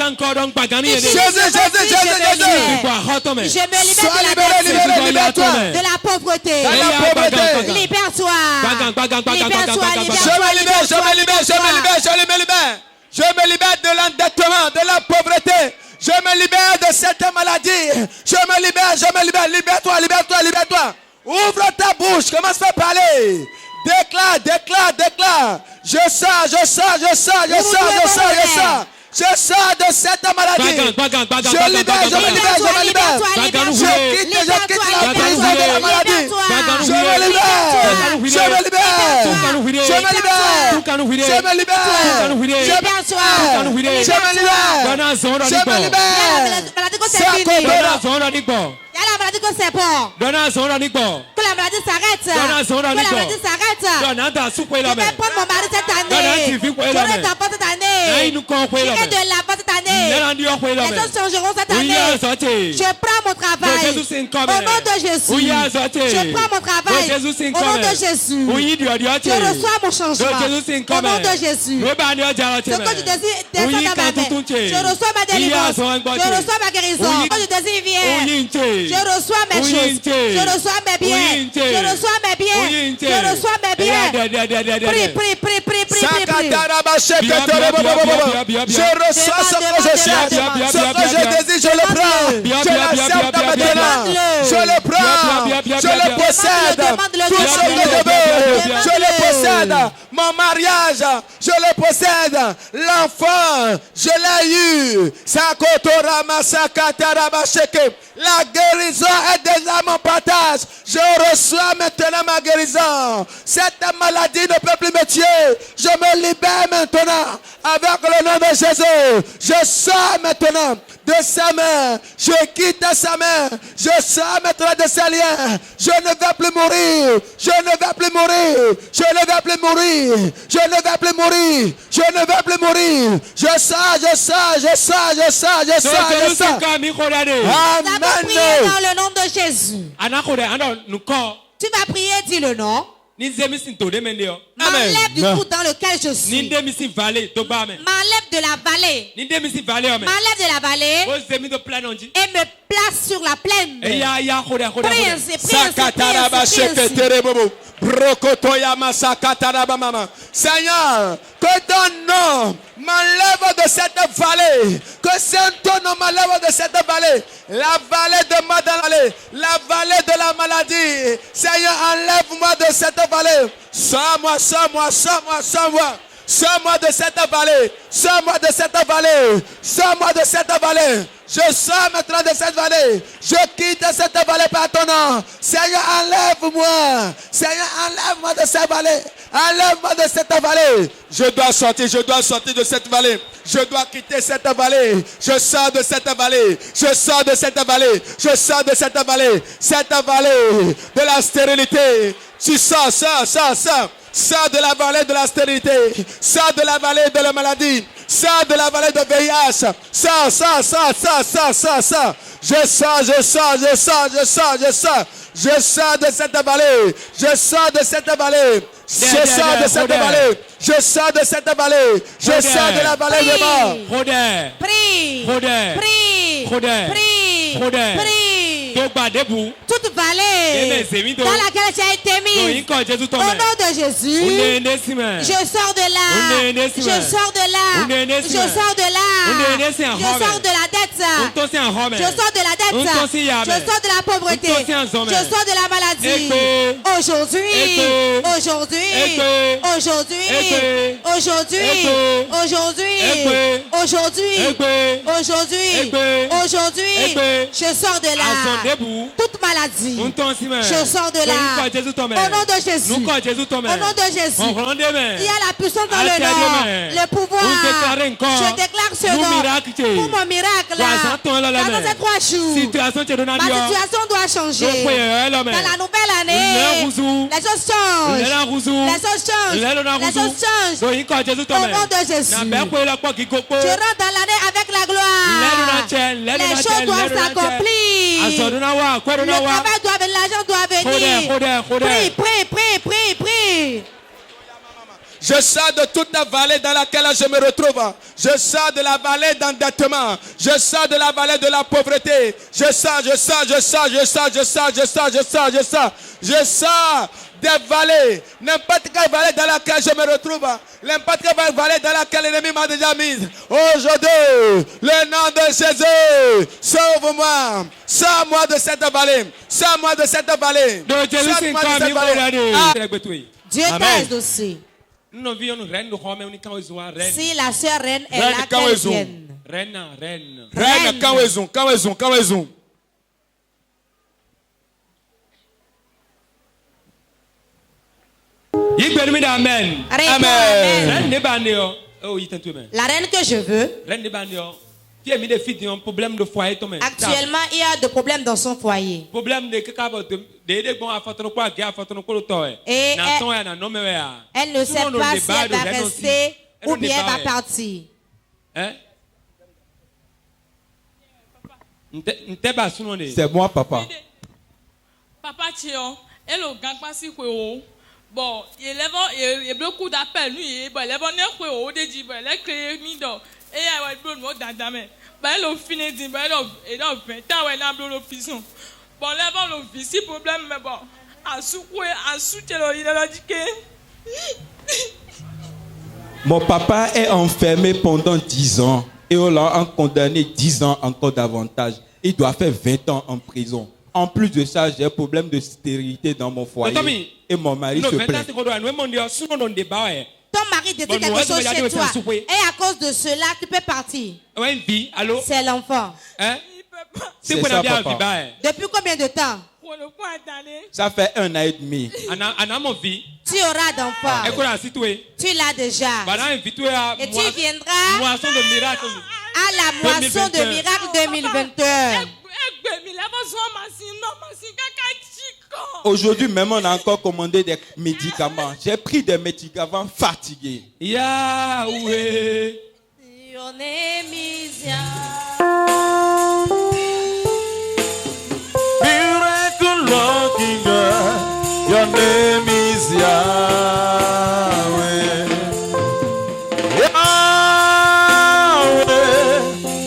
Encore donc Pagani. Je me libère de la pauvreté. Libère-toi. Je me libère de l'endettement, de la pauvreté. Je me libère de cette maladie. Je me libère. Libère-toi. Ouvre ta bouche, commence à parler. Déclare. Je sors de cette maladie. Je libère. Je quitte la prison de la maladie. Je me libère. Il y a la maladie que c'est bon. Que la maladie s'arrête. Je vais prendre mon mari cette année. Je vais t'enfant cette année. Je vais de l'enfant cette année. Les choses changeront cette année. Je prends mon travail. Au nom de Jésus. Je prends mon travail. Au nom de Jésus. Je reçois mon changement. Au nom de Jésus. Ce que je désire descend dans ma main. Je reçois ma délivrance. Je reçois ma guérison. Ce que je désire vient. Je reçois mes choses. Je reçois mes biens. Je reçois mes biens. Prie. Je reçois ce que je cherche. Ce que je désire, je le prends. Je l'accepte maintenant. Je le prends. Je le possède. Tout ce que je veux, je le possède. Mon mariage, je le possède. L'enfant, je l'ai eu. La guérison est déjà mon partage. Je reçois maintenant ma guérison. Cette maladie ne peut plus me tuer. Je me libère maintenant avec le nom de Jésus. Je sors maintenant de sa main. Je quitte sa main. Je sors maintenant de ses liens. Je ne vais plus mourir. Je ne vais plus mourir. Je ne vais plus mourir. Je ne vais plus mourir. Je ne vais plus mourir. Je sors, je sors, je sors, je sors, je sors, je sors. Amen. Dans le nom de Jésus. Tu vas prier, dis le nom. M'enlève du trou dans lequel je suis. M'enlève de la vallée. M'enlève de la vallée. Et me place sur la plaine. Seigneur, que ton nom m'enlève de cette vallée. Que ton nom m'enlève de cette vallée. La vallée de ma vallée. La vallée de la maladie. Seigneur, enlève-moi de cette vallée. Sors-moi, sors-moi, sors-moi, sors-moi. Sors-moi de cette vallée. Sors-moi de cette vallée. Sors-moi de cette vallée. Je sors maintenant de cette vallée. Je quitte cette vallée par ton nom. Seigneur, enlève-moi. Seigneur, enlève-moi de cette vallée. Enlève-moi de cette vallée. Je dois sortir de cette vallée. Je dois quitter cette vallée. Je sors de cette vallée. Je sors de cette vallée. Je sors de cette vallée. Cette vallée de la stérilité. Tu sors. Sors de la vallée de la stérilité. Sors de la vallée de la maladie. Sors de la vallée de VIH. Sors. Je sors de cette vallée. Je sors de cette vallée. Je sors de cette vallée. Je sors de cette vallée. Je sors de la vallée de mort. Prie. Toute vallée dans laquelle tu as été mis. Au nom de Jésus. Je sors de là. Je sors de là. Je sors de là. Je sors de la dette. Je sors de la dette. Je sors de la pauvreté. Je sors de la maladie. Aujourd'hui, je sors de là. Toute maladie, je sors de là. Au nom de Jésus. Au nom de Jésus. Il y a la puissance dans le nom. Le pouvoir. Je déclare ce nom pour mon miracle. Dans ces 3 jours, ma situation doit changer. Dans la nouvelle année, les choses changent. Les choses changent. Au nom de Jésus. Je rentre dans l'année avec la gloire. Les choses doivent s'accomplir. Le travail doit venir, l'argent doit venir. Prie. Je sors de toute la vallée dans laquelle je me retrouve. Je sors de la vallée d'endettement. Je sors de la vallée de la pauvreté. Je sors des vallées. N'importe quelle vallée dans laquelle je me retrouve. N'importe quelle vallée dans laquelle l'ennemi m'a déjà mise. Aujourd'hui, le nom de Jésus, sauve-moi. Sors-moi de cette vallée. Sors-moi de cette vallée. Dieu t'aide aussi. Si la sœur reine est là, qu'elle vienne. Reine, quand est-ce? Amen. La reine que je veux. Actuellement, il y a des problèmes dans son foyer. Et elle ne sait pas si elle va rester ou bien elle va partir. C'est moi, papa. Papa, bon, il y a beaucoup d'appels. Il y a beaucoup d'appels. Et il y a d'adamé. Il a fini de dire, il a 20 ans, il a bleu prison. Bon, là, il y a un problème, mais bon, à soutenir, il a dit que. Mon papa est enfermé pendant 10 ans et on l'a condamné 10 ans encore davantage. Il doit faire 20 ans en prison. En plus de ça, j'ai un problème de stérilité dans mon foyer et mon mari se plaint. Ton mari décide quelque chose chez toi et à cause de cela, tu peux partir. C'est l'enfant. C'est ça, papa. Depuis combien de temps? Ça fait 1 an et demi. Tu auras d'enfant. Tu l'as déjà. Et tu viendras la moisson de miracles 2021. Aujourd'hui même, on a encore commandé des médicaments. J'ai pris des médicaments fatigués. Yahweh. Your name is Miracle working God. Your name is Yahweh. Yahweh.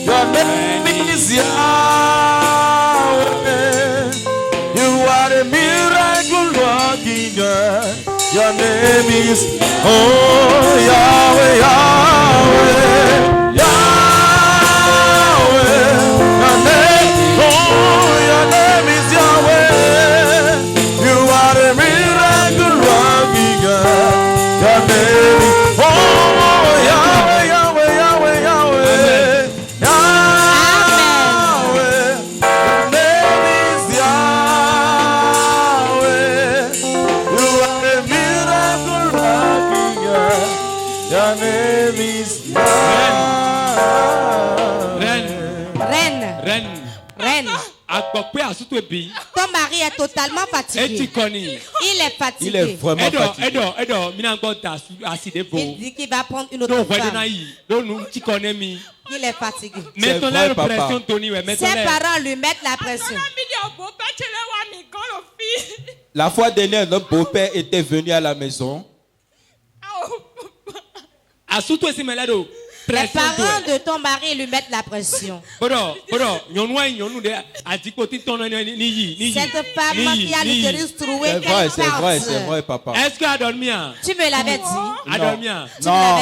Your name is Yahweh. You are a miracle working God. Your name is Yahweh, Yahweh. Ton mari est totalement fatigué. Il est fatigué. Il est vraiment fatigué. Il dit qu'il va prendre une autre femme. Il est fatigué. C'est vrai, papa. Ses parents lui mettent la pression. La fois dernière, notre beau-père était venu à la maison. Les parents de ton mari lui mettent la pression. Cette femme qui a l'utérus troué, c'est vrai, papa. Est-ce qu'elle a dormi? Tu me l'avais dit. Non.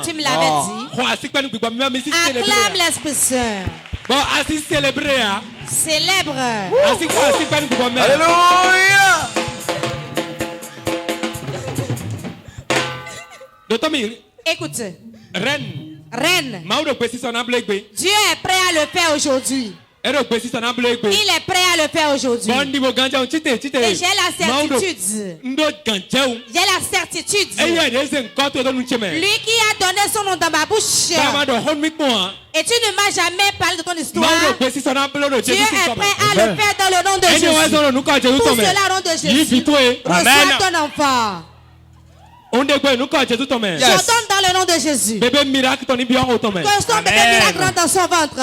Tu me l'avais dit. Acclame l'Esprit Saint. Bon, assis célébrer. Célèbre. Alléluia. Écoute. Reine. Dieu est prêt à le faire aujourd'hui. Il est prêt à le faire aujourd'hui. Et j'ai la certitude. Lui qui a donné son nom dans ma bouche. Et tu ne m'as jamais parlé de ton histoire. Dieu est prêt à le faire dans le nom de Jésus. Pour cela, au nom de Jésus. Reçois ton enfant. Yes. J'ordonne dans le nom de Jésus. Bébé miracle, ton bébé miracle rentre dans son ventre.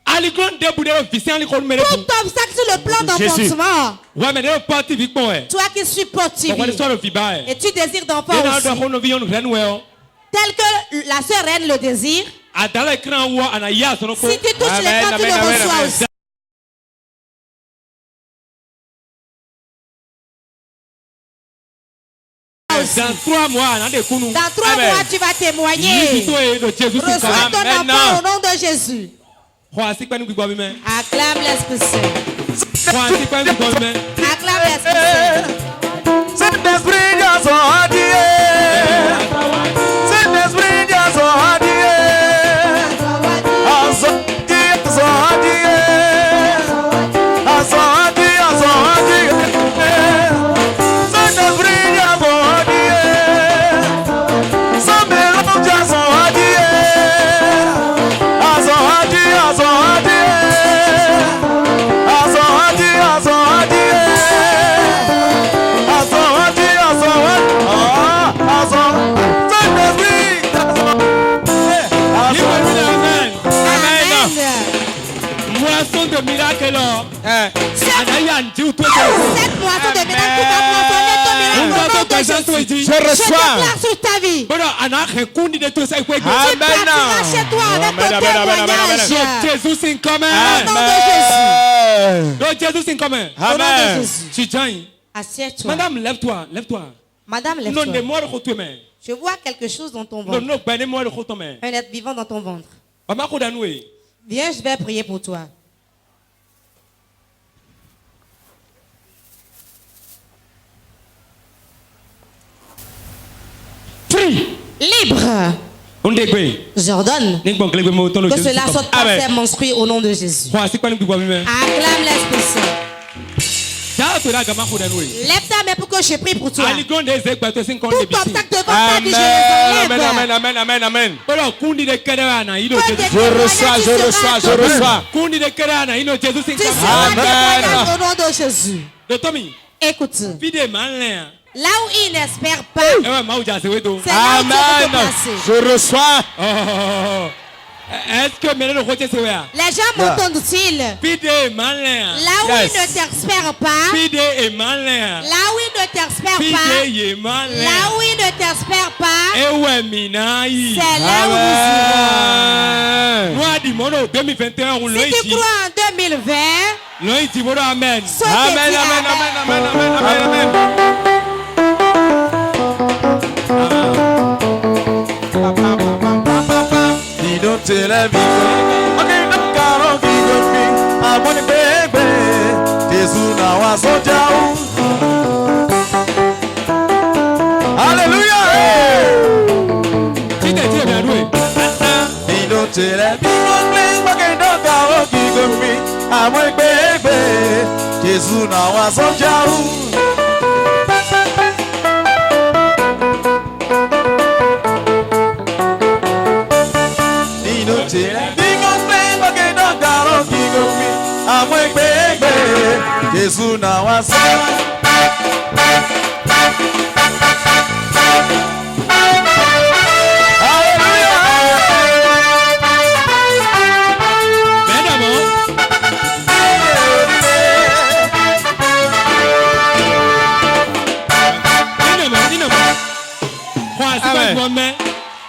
Tout obstacle sur le plan d'enfantement. Toi qui suis sportif et tu désires d'enfant aussi. Tel que la sœur reine le désire. Si tu touches l'écran, tu le reçois aussi. Dans 3 mois, tu vas témoigner. Reçois ton enfant au nom de Jésus. Acclame l'Esprit Saint. Acclame l'Esprit Cette moisson de miracle qui va moissonner ton miracle au nom de Jésus. Je déclare sur ta vie. Tu partiras chez toi avec ton témoignage. Au nom de Jésus. Au nom de Jésus. Assieds-toi. Madame, lève-toi. Madame, lève-toi. Je vois quelque chose dans ton ventre. Un être vivant dans ton ventre. Viens, je vais prier pour toi. Libre. J'ordonne que cela soit passé menstrué au nom de Jésus. Acclame l'Esprit Saint. Lève ta main pour que je prie pour toi. Tout obstacle devant ta vie, je les enlève. Amen, amen, amen, amen. Je reçois. Tu seras témoignage au nom de Jésus. Écoute. Là où il n'espère pas, c'est là où Dieu veut te placer. Je reçois. Est-ce que les gens m'entendent-ils? Là où ils ne t'espèrent pas, là où ils ne t'espèrent pas, là où ils ne t'espèrent pas, c'est là où nous irons. Si tu crois en 2020, Amen. saute et Amen, dis amen, amen, amen, amen, amen, amen.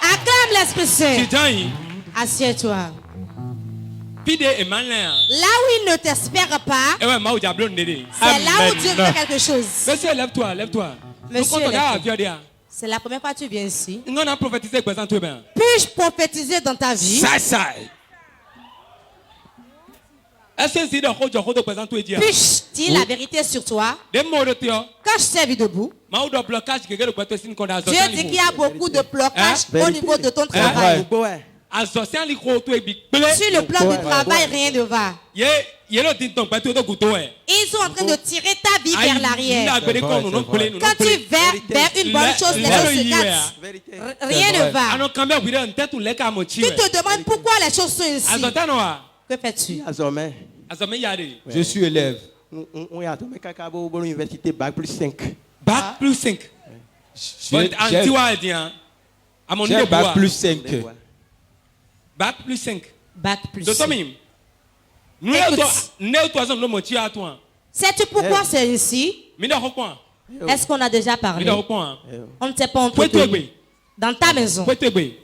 acclame l'Esprit Saint. Assieds-toi. Là où il ne t'espère pas, c'est là où Dieu fait quelque chose. Monsieur, lève-toi. Monsieur, c'est la première fois que tu viens ici. Puis-je prophétiser dans ta vie? Puis-je dire la vérité sur toi? Quand je t'ai vu debout, Dieu dit qu'il y a beaucoup de blocages au niveau de ton travail. Sur le plan du travail, rien ne va. Ils sont en train de tirer ta vie vers l'arrière. Quand tu vers une bonne chose, les choses se cassent. Rien ne va. Tu te demandes pourquoi les choses sont ainsi. Que fais-tu? Je suis élève. Bac plus 5. Bac plus 5. J'ai bac plus 5. Bac plus 5. Bac plus 5. Sais-tu pourquoi c'est ici? Est-ce qu'on a déjà parlé? On ne s'est pas entretenu. Dans ta maison.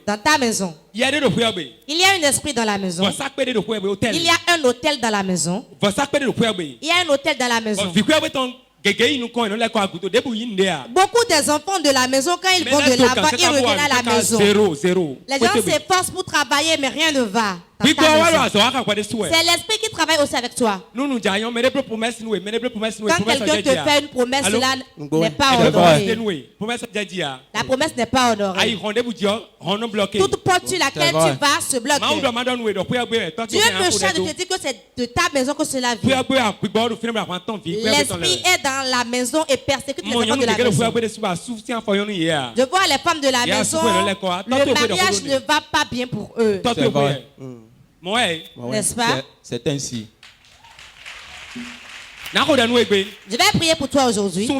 Dans ta maison. Il y a un esprit dans la maison. Il y a un hôtel dans la maison. Il y a un hôtel dans la maison. Beaucoup des enfants de la maison, quand ils vont de là-bas, ils reviennent à la maison. Les gens s'efforcent pour travailler, mais rien ne va. C'est l'esprit qui travaille aussi avec toi. Quand quelqu'un te fait une promesse, cela n'est pas honoré. La promesse n'est pas honorée. Toute porte sur laquelle tu vas se bloque. Dieu me charge de te dire que c'est de ta maison que cela vient. L'esprit est dans la maison et persécute les enfants de la maison. Je vois les femmes de la maison, le mariage ne va pas bien pour eux. N'est-ce pas? C'est ainsi. Je vais prier pour toi aujourd'hui. Si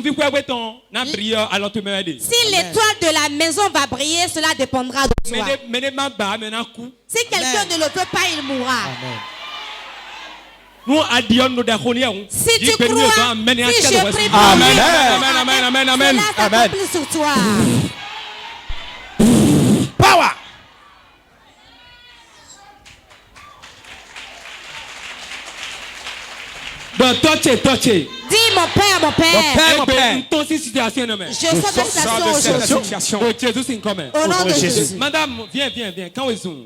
l'étoile de la maison va briller, cela dépendra de toi. Si quelqu'un ne le veut pas, il mourra. Si tu crois, si je prie pour lui, cela s'accomplit sur toi. Power. Dis mon père. Je sors de cette situation aujourd'hui. Au nom de Jésus. Madame, viens.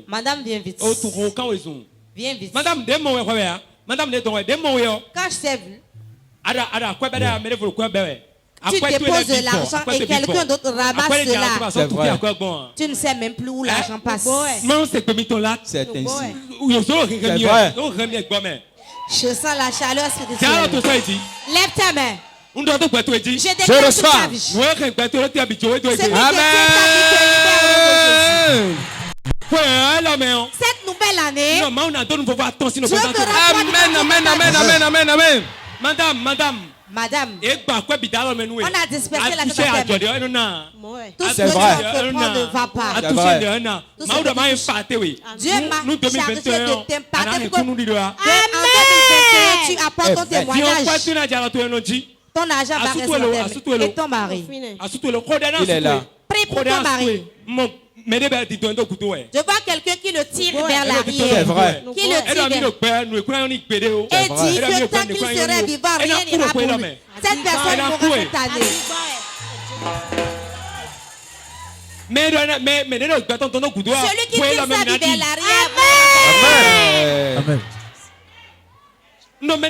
Madame, viens vite. Viens vite. Madame, quand je t'ai vu, tu déposes de l'argent et quelqu'un d'autre ramasse cela. Tu ne sais même plus où l'argent passe. C'est ainsi. Je sens la chaleur spirituelle. Lève ta main. Je reçois. Amen. Cette nouvelle année, Madame, on a dispersé la fête. Tout ce que tu entreprends ne va pas. Dieu m'a chargé de t'imparter pour que en 2021 tu apportes ton témoignage. Ton argent va rester dans tes mains. Et ton mari. Il est là. Prie pour ton mari. Je vois quelqu'un qui le tire vers l'arrière. C'est vrai. Qui le tire vers. Et dit que tant qu'il serait vivant, rien n'ira pour lui. Cette personne mourra cette année. Celui qui tire sa vie vers l'arrière. Amen. Je vois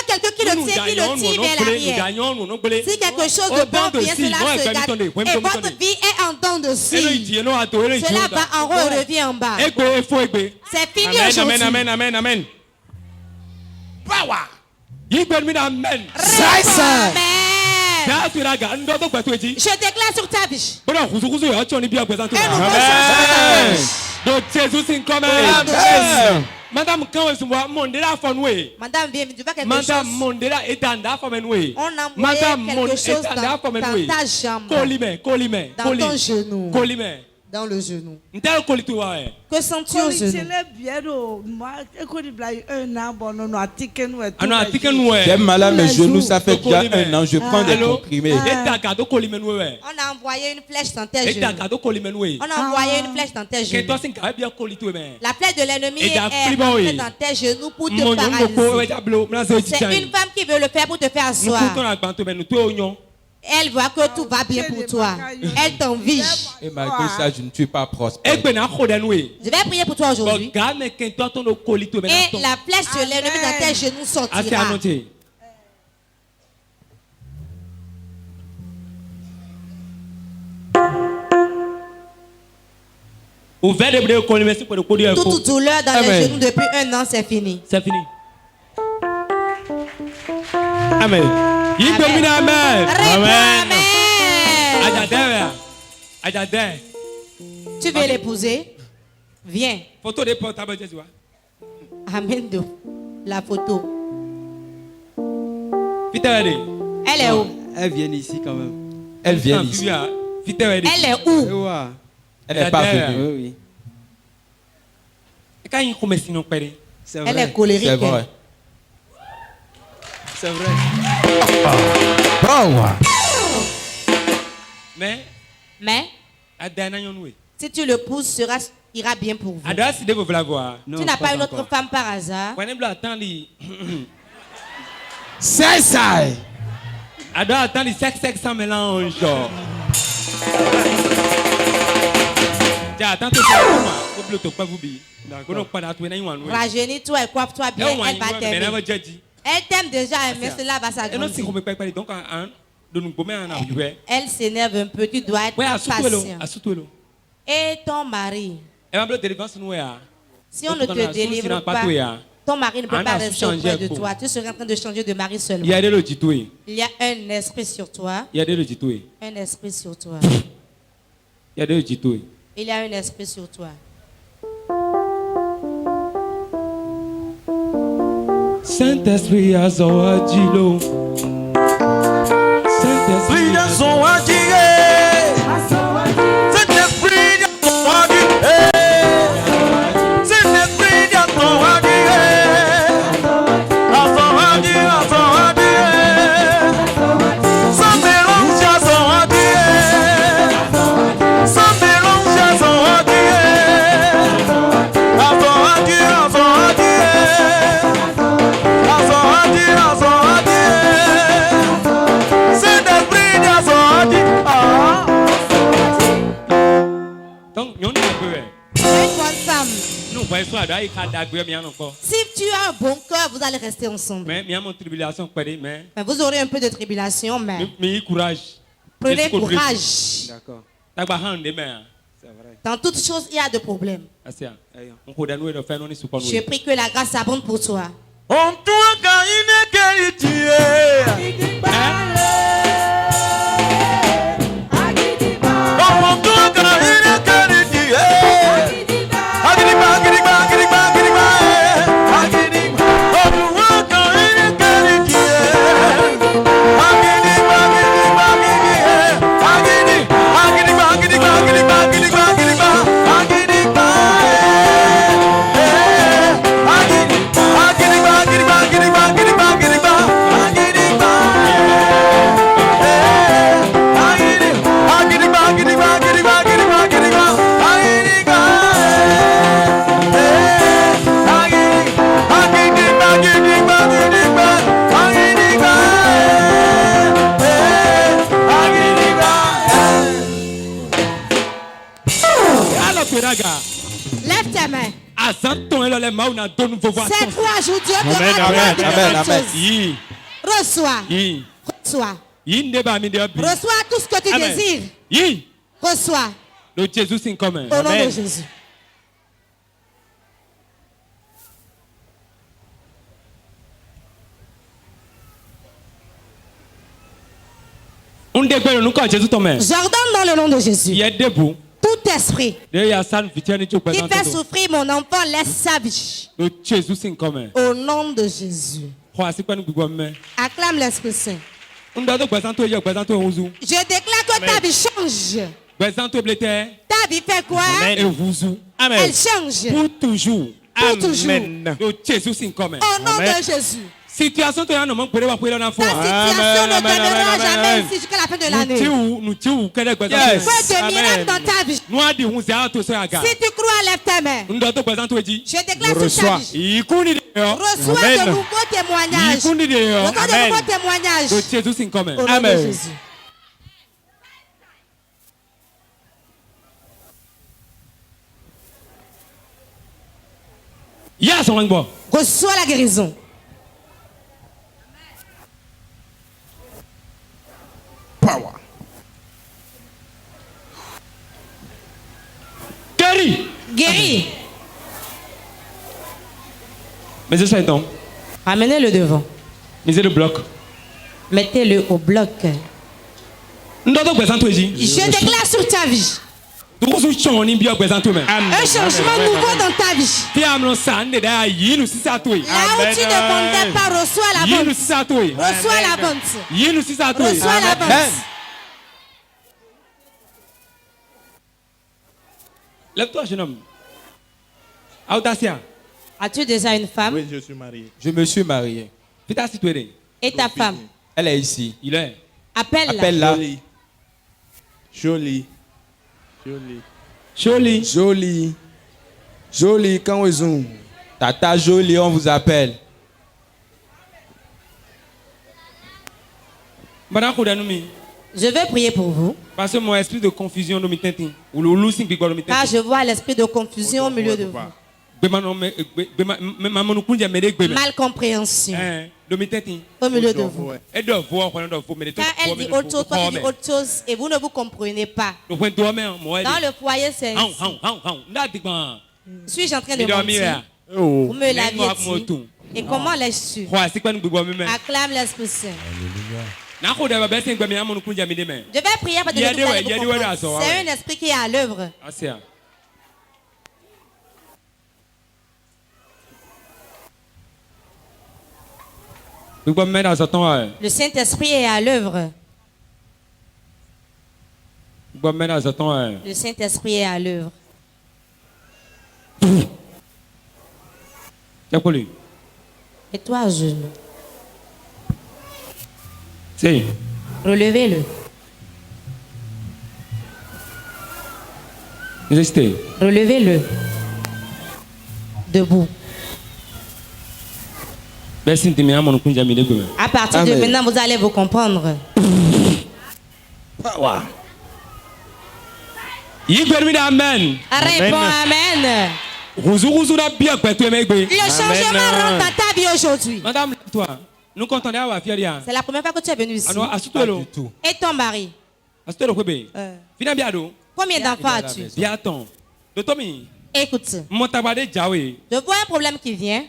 quelqu'un qui le tire vers l'arrière. Si quelque chose de bon vient, cela se gâte. Et votre vie est en dents de scie. Cela va en haut et revient en bas. C'est fini aujourd'hui. Amen. Amen. Je déclare sur ta vie. Madame, quand est-ce que Mondela Fonwe? Madame, viens, tu vois quelque chose. Madame Mondela est en Dafomenwe. On a envoyé quelque chose dans ta jambe. Colime. Dans ton genou. Colime. Dans le genou. Que Que sens-tu au genou? J'ai mal à mes genoux, ça fait déjà 1 an, je prends des comprimés. On a envoyé une flèche dans tes genoux. On a envoyé une flèche dans tes genoux. La flèche de l'ennemi est rentrée dans tes genoux pour te paralyser. C'est une femme qui veut le faire pour te faire asseoir. Elle voit que tout va bien pour toi. Elle t'envie. Et malgré ça, je ne suis pas prospère. Je vais prier pour toi aujourd'hui. Et la flèche de l'ennemi dans tes genoux sortira. Toute douleur dans les genoux depuis 1 an, c'est fini. C'est fini. Amen. Amen. Amen. Tu veux l'épouser? Viens. Photo de portable, tu vois. Amène la photo. Elle est où? Elle vient ici quand même. Elle vient ici. Elle est où? Elle n'est pas venue. Oui. Elle est colérique. C'est vrai. C'est vrai. Mais si tu le pousses, cela ira bien pour vous. Non, Tu n'as pas une autre femme par hasard? C'est ça. Attends, les sexe sans mélange. Rajeunis-toi et coiffe-toi bien, elle va t'aimer. Elle t'aime déjà, mais cela va s'agrandir. Elle s'énerve un peu, tu dois être patient. Et ton mari, si on ne te délivre pas, ton mari ne peut pas rester auprès de toi. Tu serais en train de changer de mari seulement. Il y a un esprit sur toi. Un esprit sur toi. Il y a un esprit sur toi. Saint-Esprit a Zoadilo. Saint-Esprit a Zoadilo. Si tu as un bon cœur, vous allez rester ensemble. Mais vous aurez un peu de tribulation, mais prenez courage. D'accord. C'est vrai. Dans toutes choses, il y a des problèmes. Je prie que la grâce abonde pour toi. Lève tes mains. C'est 3 jours, Dieu te rend de choses. Reçois. Reçois. Reçois tout ce que tu désires. Reçois. Au nom de Jésus. J'ordonne dans le nom de Jésus. Tout esprit qui fait souffrir mon enfant, laisse sa vie. Au nom de Jésus. Acclame l'Esprit Saint. Je déclare que ta vie change. Ta vie fait quoi? Elle change. Pour toujours. Pour toujours. Au nom de Jésus. Situation ne demeurera jamais ici jusqu'à la fin de l'année. Fais de miracles dans ta vie. Si tu crois, lève tes mains. Je déclare sur ta vie. Reçois de nouveaux témoignages. Reçois de nouveaux témoignages. Au nom de Jésus. Reçois la guérison. Power. Guéri. Mais c'est ça, donc. Amenez-le devant. Mettez le bloc. Mettez-le au bloc. Je déclare sur ta vie un changement nouveau dans ta vie. Là où tu ne vendais pas, reçois la vente. Reçois la vente. Reçois la vente. Lève-toi, jeune homme. Audacia. As-tu déjà une femme? Oui, je suis marié. Je me suis marié. Et ta femme? Elle est ici. Il est. Appelle-la. Appelle-la. Jolie. Jolie, quand vous zoom. Tata Jolie, on vous appelle. Je vais prier pour vous. Parce que mon esprit de confusion car je vois l'esprit de confusion au milieu de vous. Mal compréhension au milieu de vous. Car elle dit autre chose, toi tu dis autre chose et vous ne vous comprenez pas. Dans le foyer, c'est suis-je en train de mentir? Vous me l'aviez dit. Et comment l'ai-je su? Acclame l'Esprit Saint. Je vais prier parce que c'est un esprit qui est à l'œuvre. Le Saint-Esprit est à l'œuvre. Le Saint-Esprit est à l'œuvre. Et toi à genoux. Relevez-le. Relevez-le. Debout. À partir de maintenant, vous allez vous comprendre. Amen. Réponds Amen. Le changement rentre dans ta vie aujourd'hui. Madame, toi, nous comptons avoir fier. C'est la première fois que tu es venu ici. Et ton mari? Combien d'enfants as-tu? Écoute. Je vois un problème qui vient,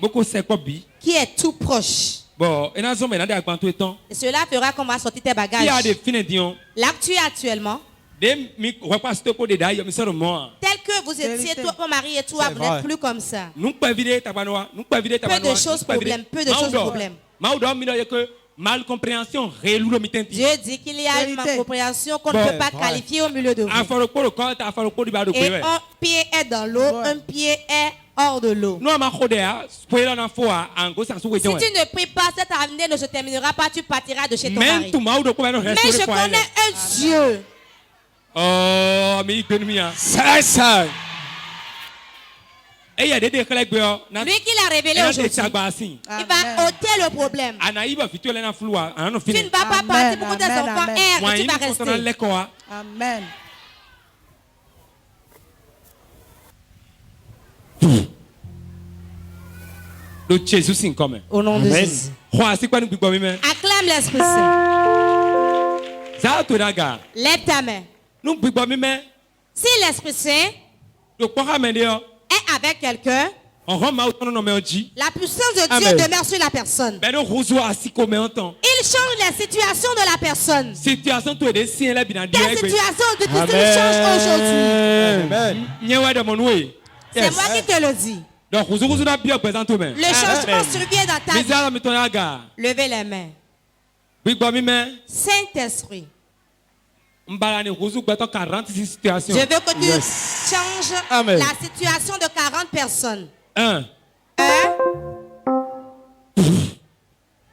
qui est tout proche. Bon, et cela fera qu'on va sortir tes bagages. Là que tu es actuellement, tel que vous étiez, toi, ton mari et toi, vous n'êtes plus comme ça. Peu de choses problèmes, peu de choses problèmes. Mal compréhension, Dieu dit qu'il y a une malcompréhension qu'on ne peut pas qualifier au milieu de vous. Et un pied est dans l'eau, un pied est hors de l'eau. Si tu ne pries pas, cette année ne se terminera pas, tu partiras de chez ton mari. Mais je connais un Dieu. Oh, mais C'est ça. Lui qui l'a révélé aujourd'hui, il va ôter le problème. Tu ne vas pas partir pour que tes enfants errent et tu vas rester. Amen. Au nom de Jésus. Acclame l'Esprit Saint. Lève ta main. Si l'Esprit Saint est avec quelqu'un, la puissance de Dieu demeure sur la personne. Il change la situation de la personne. Quelle situation difficile change aujourd'hui? C'est moi qui te le dis. Le changement survient dans ta vie. Levez les mains. Saint-Esprit, je veux que tu changes la situation de 40 personnes.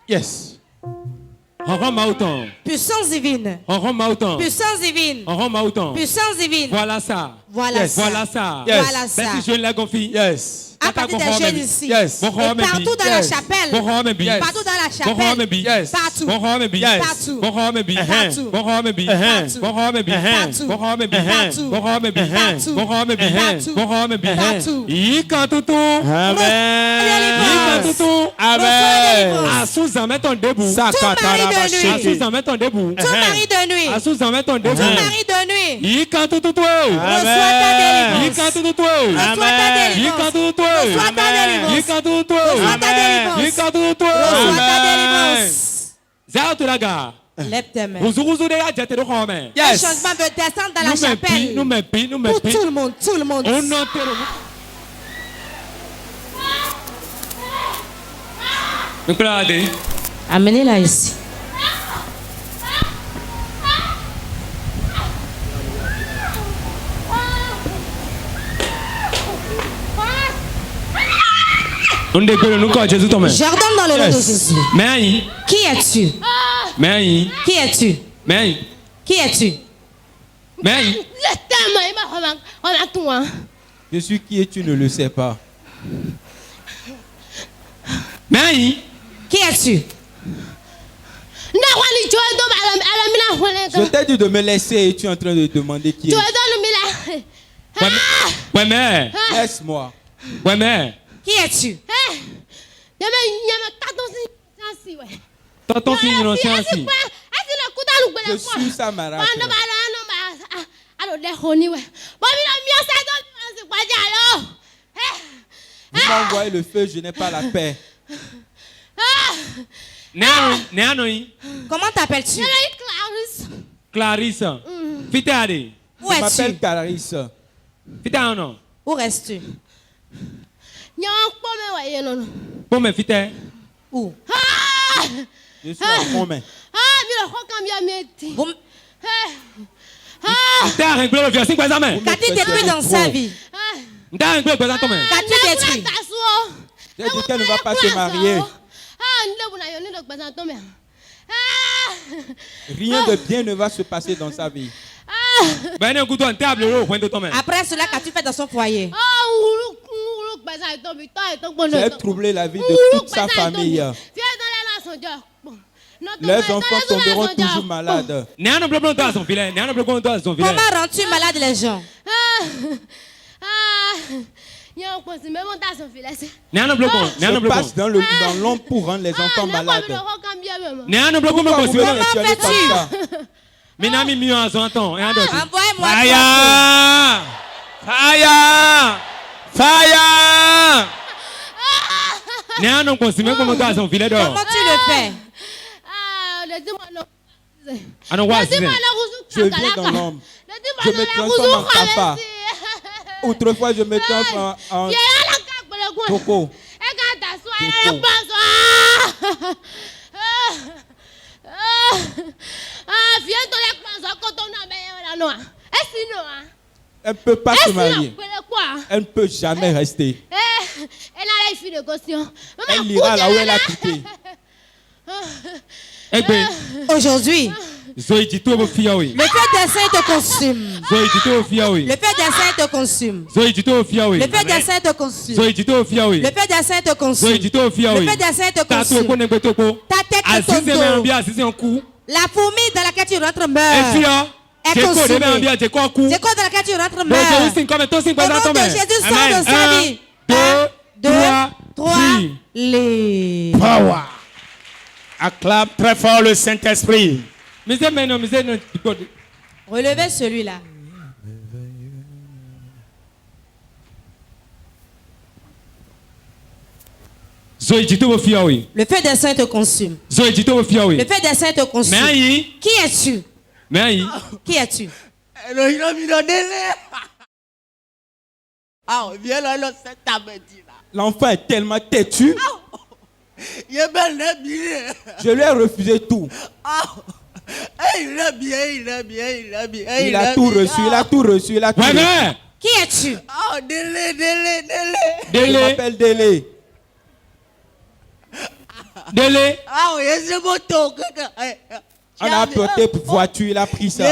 Yes. Puissance divine. Puissance divine. Puissance divine. Voilà ça. Voilà ça. Voilà ça. Voilà ça. Yes. À partir des jeunes ici. Yes. Et partout dans la chapelle. Yes. Partout dans la chapelle. Yes. Partout. Yes. Partout. Partout. Tout mari de nuit. Reçois ta délivrance. Lève tes mains. Un changement veut descendre dans la chapelle. Pour tout le monde, tout le monde. Amenez-la ici. J'ordonne dans le nom de Jésus. Qui es-tu? Qui es-tu? Qui es-tu? Je suis qui et tu ne le sais pas. Qui es-tu? Je t'ai dit de me laisser et tu es en train de demander qui est. Laisse-moi. Qui es-tu? Je suis sa maracle. Vous m'envoyez le feu, je n'ai pas la paix. Comment t'appelles-tu? Clarisse. Où Je es-tu? m'appelle Clarisse. Où restes-tu? Où? Je suis à Romain. Qu'as-tu détruit dans sa vie? Qu'as-tu détruit? J'ai dit qu'elle ne va pas se marier. Rien de bien ne va se passer dans sa vie. Après cela, qu'as-tu fait dans son foyer? J'ai troublé la vie de toute sa famille. Les enfants tomberont toujours malades. Comment rends-tu malade les gens? Je passe dans l'ombre pour rendre les enfants malades. Comment fais-tu? Envoie-moi. Fire! Fire! Comment tu le fais? Je viens dans l'homme. Je me transforme en papa. Autrefois, je me transforme en Coco. Elle ne peut pas se marier. Elle ne peut jamais rester. Elle ira là où elle a quitté. Aujourd'hui, le fait des saints te consume. Le fait des saints te consume. Le fait des saints te consume. Le fait des saints te consume. Le fait des saints te consume. Ta tête te tombe. La fourmi dans laquelle tu rentres meurt. Est consumée. C'est quoi dans laquelle tu rentres meurt. Au nom de Jésus, sort de sa vie. 1, 2, 3, les. Power. Acclame très fort le Saint-Esprit. Relevez celui-là. Le fait des saints te consume. Le fait des saints te consume. Qui es-tu? Qui es-tu? L'enfant est tellement têtu. Je lui ai refusé tout. Il a tout reçu. Qui es-tu? Il m'appelle Délé. On a apporté voiture, il a pris ça.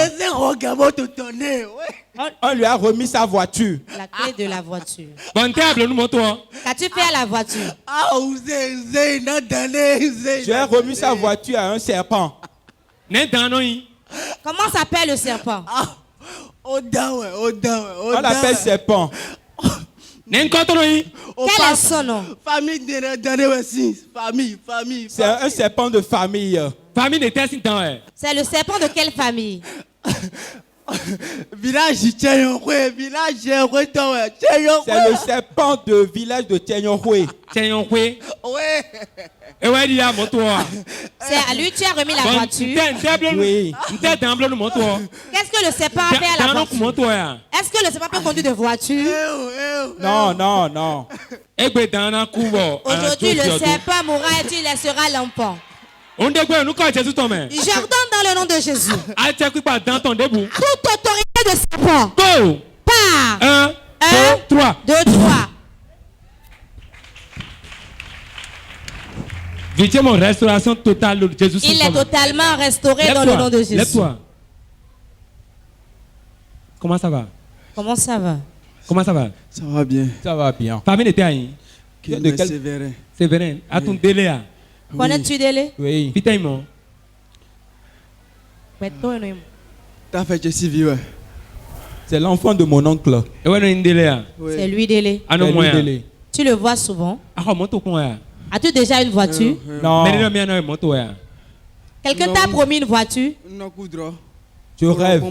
On lui a remis sa voiture. La clé de la voiture. Qu'as-tu fait à la voiture? J'ai remis sa voiture à un serpent. Comment s'appelle le serpent? On l'appelle serpent. Quel est son nom? C'est un serpent de famille. C'est le serpent de quelle famille? C'est le serpent de village de Tianyonhwe. C'est à lui tu as remis la voiture. Oui. Qu'est-ce que le serpent a fait à la voiture? Est-ce que le serpent peut conduire de voiture? Non. Aujourd'hui le serpent mourra et tu laisseras l'enfant. J'ordonne dans le nom de Jésus. Toute autorité de serpent. Part. 1, 2, 3. Restauration totale de Jésus. Il est totalement restauré dans le nom de Jésus. Lève-toi. Comment ça va? Ça va bien. Famille était ahí. De quel Séverin? Séverin. À ton délai. Connais-tu Délé? Oui. Putain, mon. T'as fait que si ouais. C'est l'enfant de mon oncle. C'est lui Délé. Tu le vois souvent? As-tu déjà une voiture? Non. Quelqu'un t'a promis une voiture? Je rêve.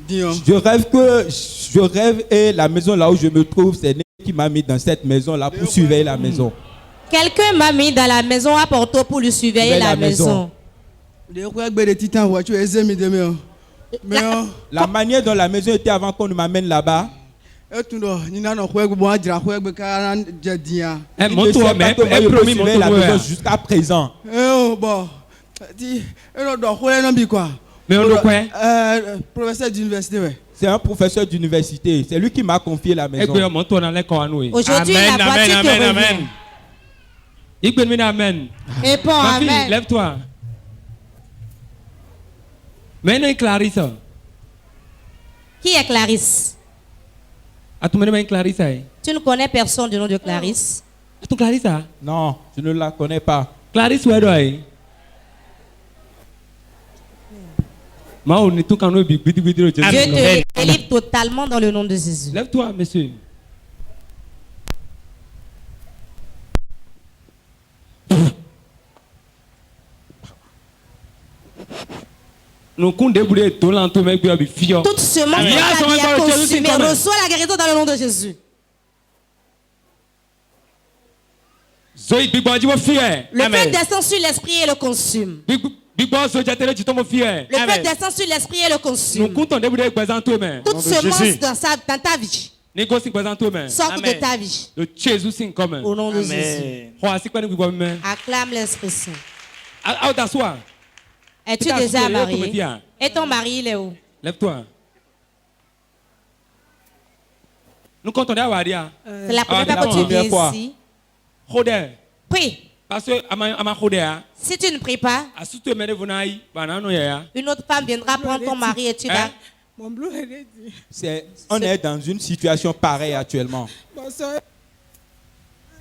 Je rêve et la maison là où je me trouve, c'est Né qui m'a mis dans cette maison là pour surveiller la maison. Quelqu'un m'a mis dans la maison à Porto pour lui surveiller la maison. La manière dont la maison était avant qu'on ne m'amène là-bas. Jusqu'à présent. Professeur d'université, ouais. C'est un professeur d'université. C'est lui qui m'a confié la maison. Aujourd'hui, la voiture te revient. Amen. Et pour amen. Lève-toi. Maintenant, Clarisse. Qui est Clarisse? Tu ne connais personne du nom de Clarisse? Non, je ne la connais pas. Clarisse, où est-ce? Dieu te délivre totalement dans le nom de Jésus. Lève-toi, monsieur. Toute semence de ta vie est consumée. Reçois la guérison dans le nom de Jésus. Le feu descend sur l'esprit et le consume. Le feu descend sur l'esprit et le consume. Toute semence dans ta vie sorte de ta vie. Au nom de Jésus. Acclame l'Esprit Saint. Es-tu déjà marié? Et ton mari, il est où? Lève-toi. Nous comptons C'est la première fois que tu viens ici. Prie. Parce que si tu ne pries pas, une autre femme viendra prendre ton mari et tu vas. On est dans une situation pareille actuellement.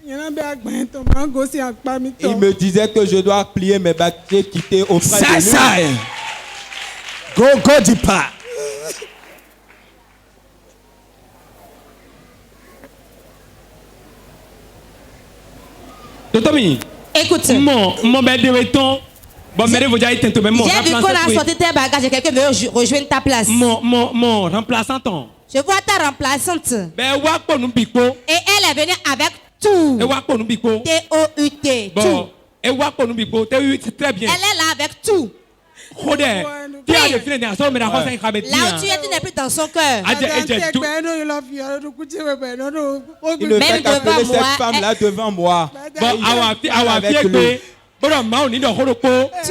Il me disait que je dois plier mes bagages et quitter auprès de lui. Ça. Go deeper. Écoute. J'ai vu qu'on a sorti tes bagages et quelqu'un veut rejoindre ta place. Mon remplaçant. Je vois ta remplaçante. Et elle est venue avec tout. T-O-U-T. Tout. C'est très bien. Elle est là avec tout. Là où tu es, tu n'es plus dans son cœur. Il ne fait qu'appeler cette femme-là devant moi. Tu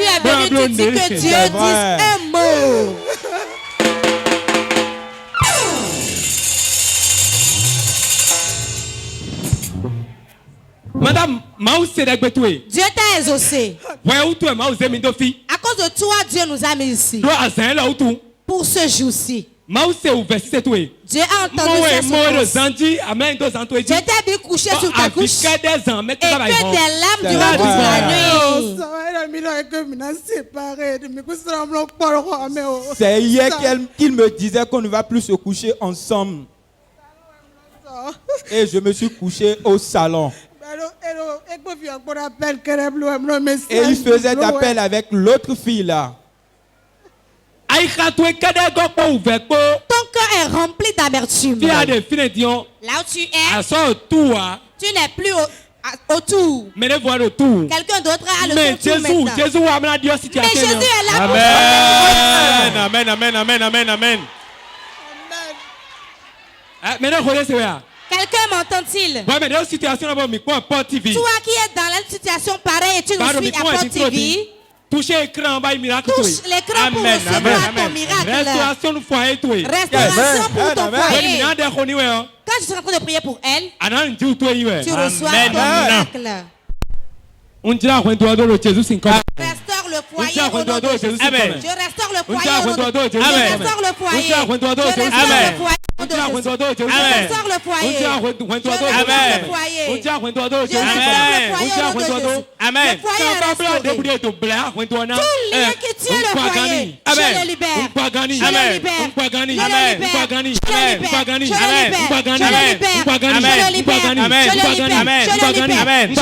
es venu, tu dis que Dieu dise un mot. Madame, Dieu t'a exaucé. À cause de toi, Dieu nous a mis ici. Pour ce jour-ci. Dieu a entendu ses souffrances. Dieu t'a vu coucher sur ta couche. Et que des larmes durant toute la nuit. C'est hier qu'il me disait qu'on ne va plus se coucher ensemble. Et je me suis couché au salon. Et il faisait d'appel avec l'autre fille là. Ton cœur est rempli d'amertume. Là où tu es, tu n'es plus autour. Quelqu'un d'autre a le contour maintenant. Mais Jésus est là pour quelqu'un m'entend-il? Toi qui es dans la situation pareille et tu nous suis à Port TV, touche l'écran pour recevoir ton miracle. Restauration pour ton foyer. Quand je suis en train de prier pour elle, tu reçois ton miracle. Restaure le foyer au nom de Jésus. Je restaure le foyer au nom de Jésus. Je restaure le foyer. Je restaure le foyer. Je restaure le foyer. Je Amen. Le foyer est restauré. Tout lien qui tient le foyer, je le libère. Je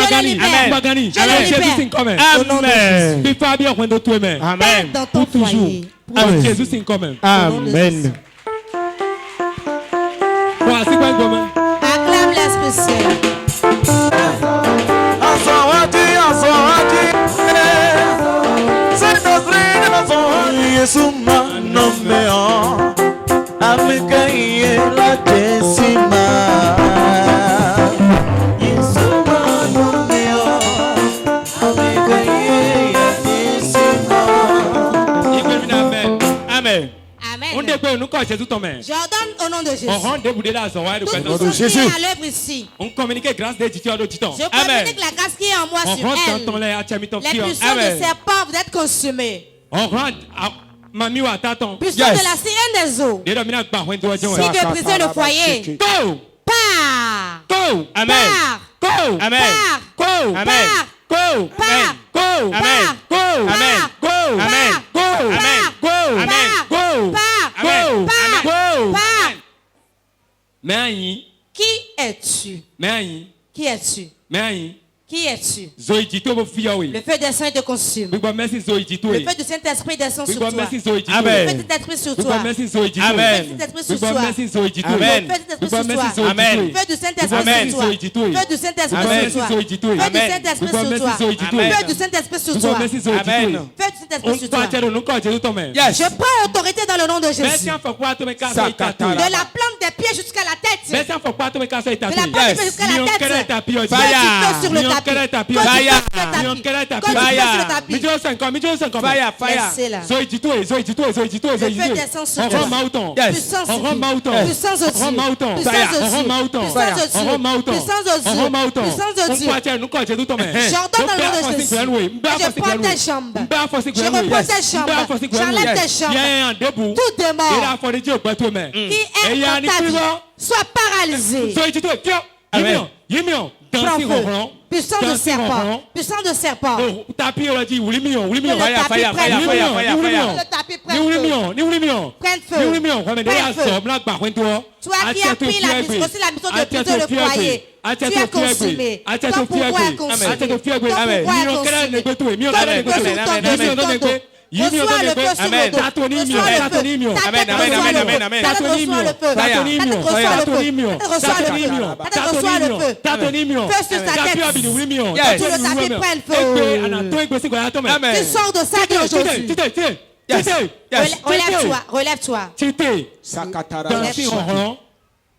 le libère. Amen. Pour toujours. Jésus c'est comme. Amen. Acclame l'Esprit Saint. J'ordonne au nom de Jésus. Tout ce qui est à l'œuvre ici. On communique grâce des titans. Je communique la grâce qui est en moi sur elle. Les puissants de serpent, vous êtes consumés. Puissant de la sirène des eaux. Si veut briser le foyer. Pars. Amen. Amen. Qui es-tu? Qui es-tu? Qui es-tu? Le feu des saints te consume. Le feu du Saint-Esprit descend sur toi. Amen. Le feu de Saint-Esprit sur toi. Amen. Le feu du Saint-Esprit sur toi. Amen. Le feu du Saint-Esprit sur toi. Amen. Le feu du Saint-Esprit sur toi. Le feu du Saint-Esprit sur toi. Le feu du Saint-Esprit sur toi. Le feu du Saint-Esprit sur toi. Amen. Le feu du Saint-Esprit sur toi. Je prends autorité dans le nom de Jésus. De la plante des pieds jusqu'à la tête. De la plante des pieds jusqu'à la tête. Fire. Sur le tapis. Fire. Fire. Le feu descend sur toi. Puissance de Dieu. Puissance de Dieu. J'ordonne dans le nom de Jésus. Je prends tes jambes. Je reprends tes jambes. J'enlève tes jambes. Tout démon qui est dans ta vie soit paralysé. Prends feu. Puissant de serpent. Puissant de serpent. Le tapis prenne feu. Toi qui as pris la mission de briser le foyer. Tu es consumé. Ton pouvoir est consumé. Ton pouvoir est consumé. Reçois le feu sur le dos. Reçois le feu. Feu sur sa tête. Sur le tapis prenne feu. Tu sors de ça aujourd'hui. Relève-toi.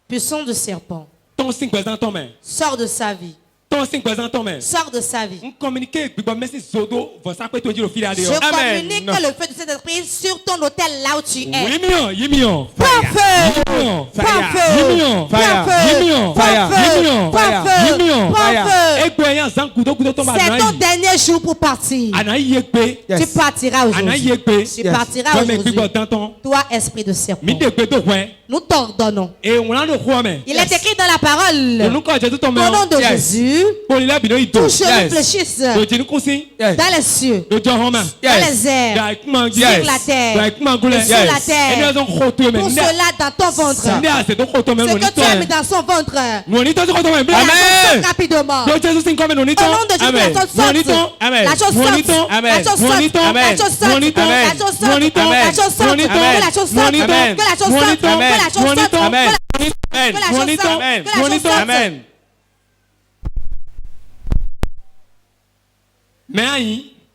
Puissant de serpent. Sors de sa vie. Sors de sa vie. Je communique le feu de cet esprit sur ton hôtel là où tu es. C'est ton dernier jour pour partir. Tu partiras aujourd'hui. Tu partiras aujourd'hui. Toi, esprit de serpent. Nous t'ordonnons. Il est écrit dans la parole. Au nom de Jésus. Touche, réfléchisse dans les cieux, dans les airs, sur la terre, sur la terre. Pour cela, dans ton ventre, ce que tu as mis dans son ventre, amen. Rapidement. Au nom de Jésus, la chose sorte. La chose sorte. La chose sorte. La chose sorte. La chose sorte. La chose sorte. Que la chose sorte. Que la chose sorte. Que la chose sorte. Que la chose sorte. Que la chose sorte. Amen.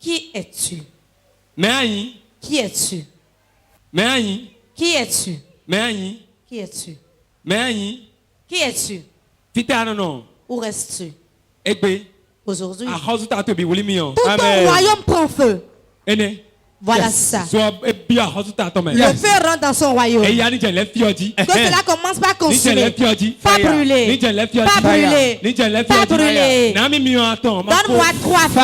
Qui es-tu? Qui es-tu? Qui es-tu? Qui es-tu? Qui es-tu? Où restes-tu? Aujourd'hui, tout ton royaume prend feu. Voilà ça. Le feu rentre dans son royaume. Que cela commence par consumer. Pas brûler. Pas brûler. Pas brûler. Donne-moi 3 feux.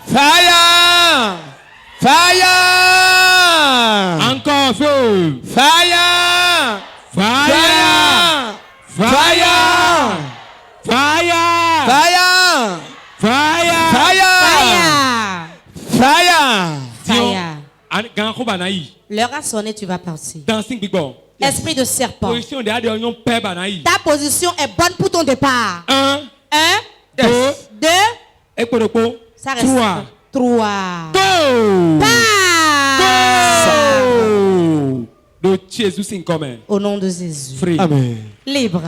Fire! Fire! Encore feu. Fire! Fire! Fire! Fire! Fire! Fire! Fire! L'heure a sonné, tu vas partir. Esprit de serpent. Ta position est bonne pour ton départ. 1, 2, ça reste 3. Au nom de Jésus. Amen. Libre.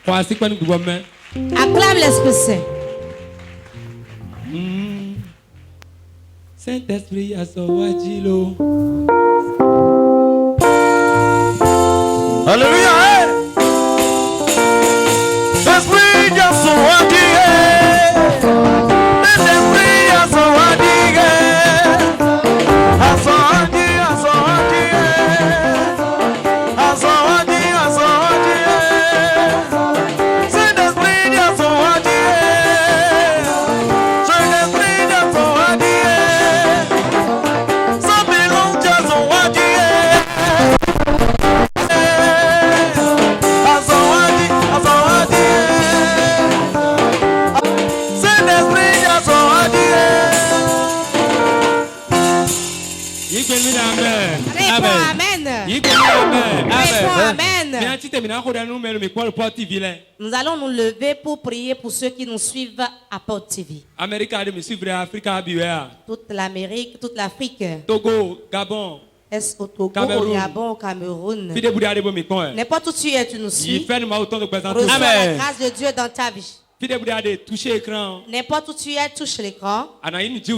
Acclame l'Esprit Saint. Saint-Esprit a sauvé l'eau. Alléluia. Esprit a sauvé. Amen. Nous allons nous lever pour prier pour ceux qui nous suivent à Port TV. Toute l'Amérique, toute l'Afrique. Togo, Gabon. Est-ce au Togo, au Gabon, au Cameroun. N'importe où tu es, tu nous suis. Reçois la grâce de Dieu dans ta vie. N'importe où tu es, touche l'écran. Tu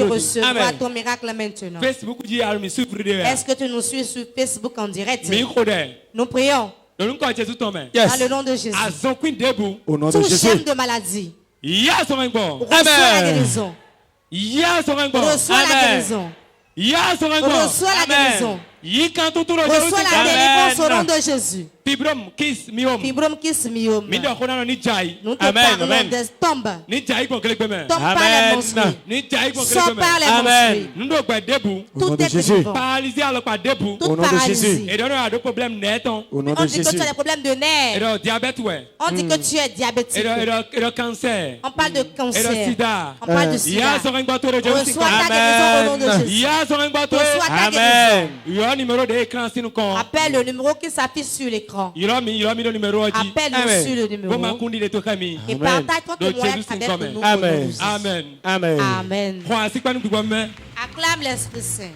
recevras ton miracle maintenant. Est-ce que tu nous suis sur Facebook en direct? Nous prions. Dans le nom de Jésus. Au nom de Tout Jésus. chaîne de maladie. Reçois la guérison. Reçois la guérison. Reçois la guérison. Reçois la délivrance au nom de Jésus. Fibrom kiss myome. Nous te pardonnons des tombes. Tombe par les menstrues. Sors par les menstrues. Tout est délivrant. Toute paralysie. Au nom On de dit que tu Jésus. as des problèmes de nerfs. On dit que tu es diabétique. On parle de cancer. On parle de sida. Reçois ta guérison au nom de Jésus. Reçois ta guérison. Appelle le numéro qui s'affiche sur l'écran. Appelle-nous sur le numéro. Et partage ton témoignage avec nous. Amen. Amen. Amen. Amen. Acclame l'Esprit Saint.